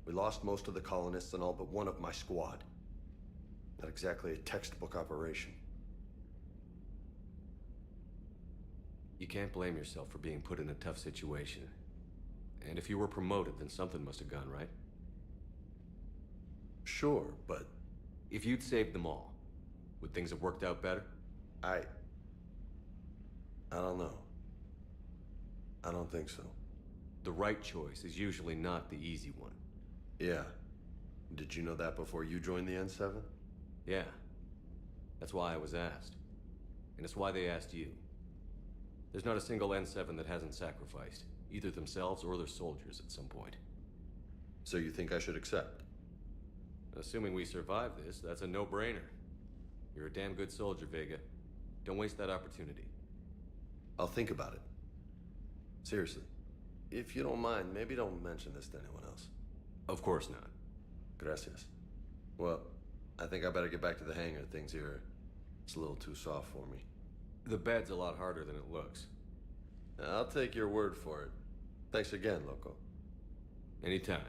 We lost most of the colonists and all but one of my squad. Not exactly a textbook operation. You can't blame yourself for being put in a tough situation. And if you were promoted, then something must have gone right. Sure, but... If you'd saved them all, would things have worked out better? I don't know. I don't think so. The right choice is usually not the easy one. Yeah. Did you know that before you joined the N7? Yeah. That's why I was asked. And it's why they asked you. There's not a single N7 that hasn't sacrificed, either themselves or their soldiers at some point. So you think I should accept? Assuming we survive this, that's a no-brainer. You're a damn good soldier, Vega. Don't waste that opportunity. I'll think about it. Seriously. If you don't mind, maybe don't mention this to anyone else. Of course not. Gracias. Well, I think I better get back to the hangar. Things here, it's a little too soft for me. The bed's a lot harder than it looks. I'll take your word for it. Thanks again, Loco. Anytime.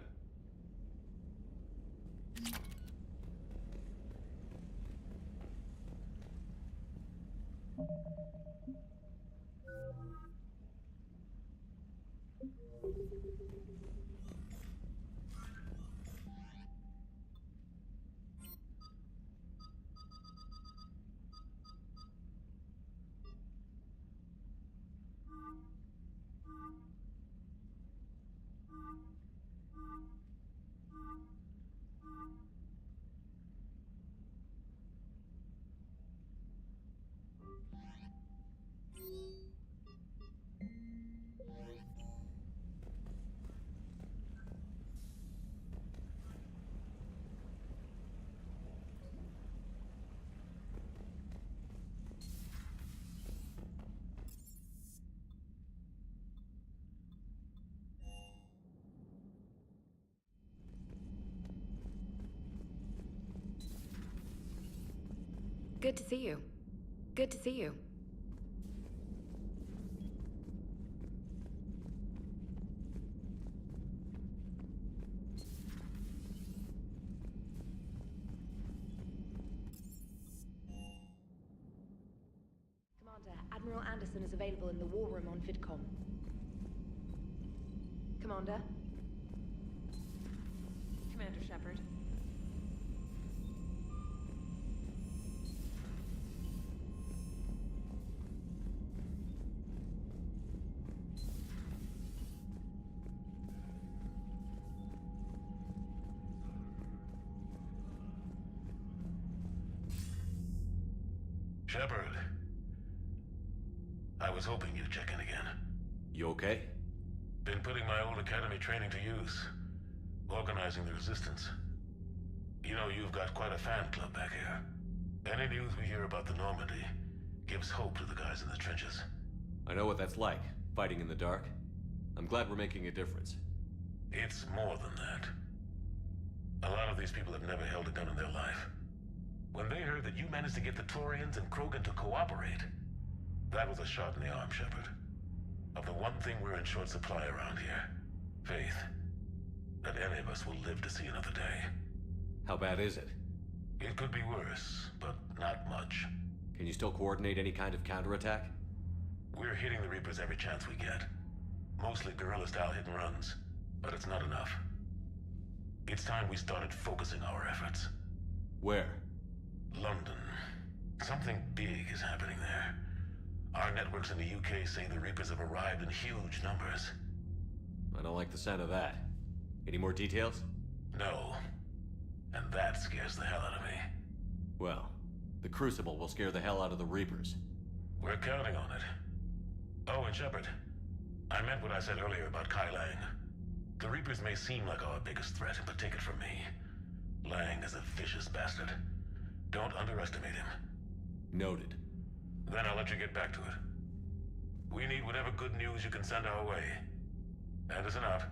Good to see you. Good to see you. Commander, Admiral Anderson is available in the war room on VidCom. Commander? Commander Shepard. Shepard. I was hoping you'd check in again. You okay? Been putting my old academy training to use. Organizing the resistance. You know, you've got quite a fan club back here. Any news we hear about the Normandy gives hope to the guys in the trenches. I know what that's like, fighting in the dark. I'm glad we're making a difference. It's more than that. A lot of these people have never held a gun in their life. When they heard that you managed to get the Turians and Krogan to cooperate, that was a shot in the arm, Shepard. of the one thing we're in short supply around here. Faith. That any of us will live to see another day. How bad is it? It could be worse, but not much. Can you still coordinate any kind of counterattack? We're hitting the Reapers every chance we get. Mostly guerrilla-style hit-and-runs, but it's not enough. It's time we started focusing our efforts. Where? London. Something big is happening there. Our networks in the UK say the Reapers have arrived in huge numbers. I don't like the sound of that. Any more details? No. And that scares the hell out of me. Well, the Crucible will scare the hell out of the Reapers. We're counting on it. Oh, and Shepard, I meant what I said earlier about Kai Lang. The Reapers may seem like our biggest threat, but take it from me. Lang is a vicious bastard. Don't underestimate him. Noted. Then I'll let you get back to it. We need whatever good news you can send our way. Anderson out.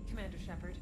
Commander Shepard.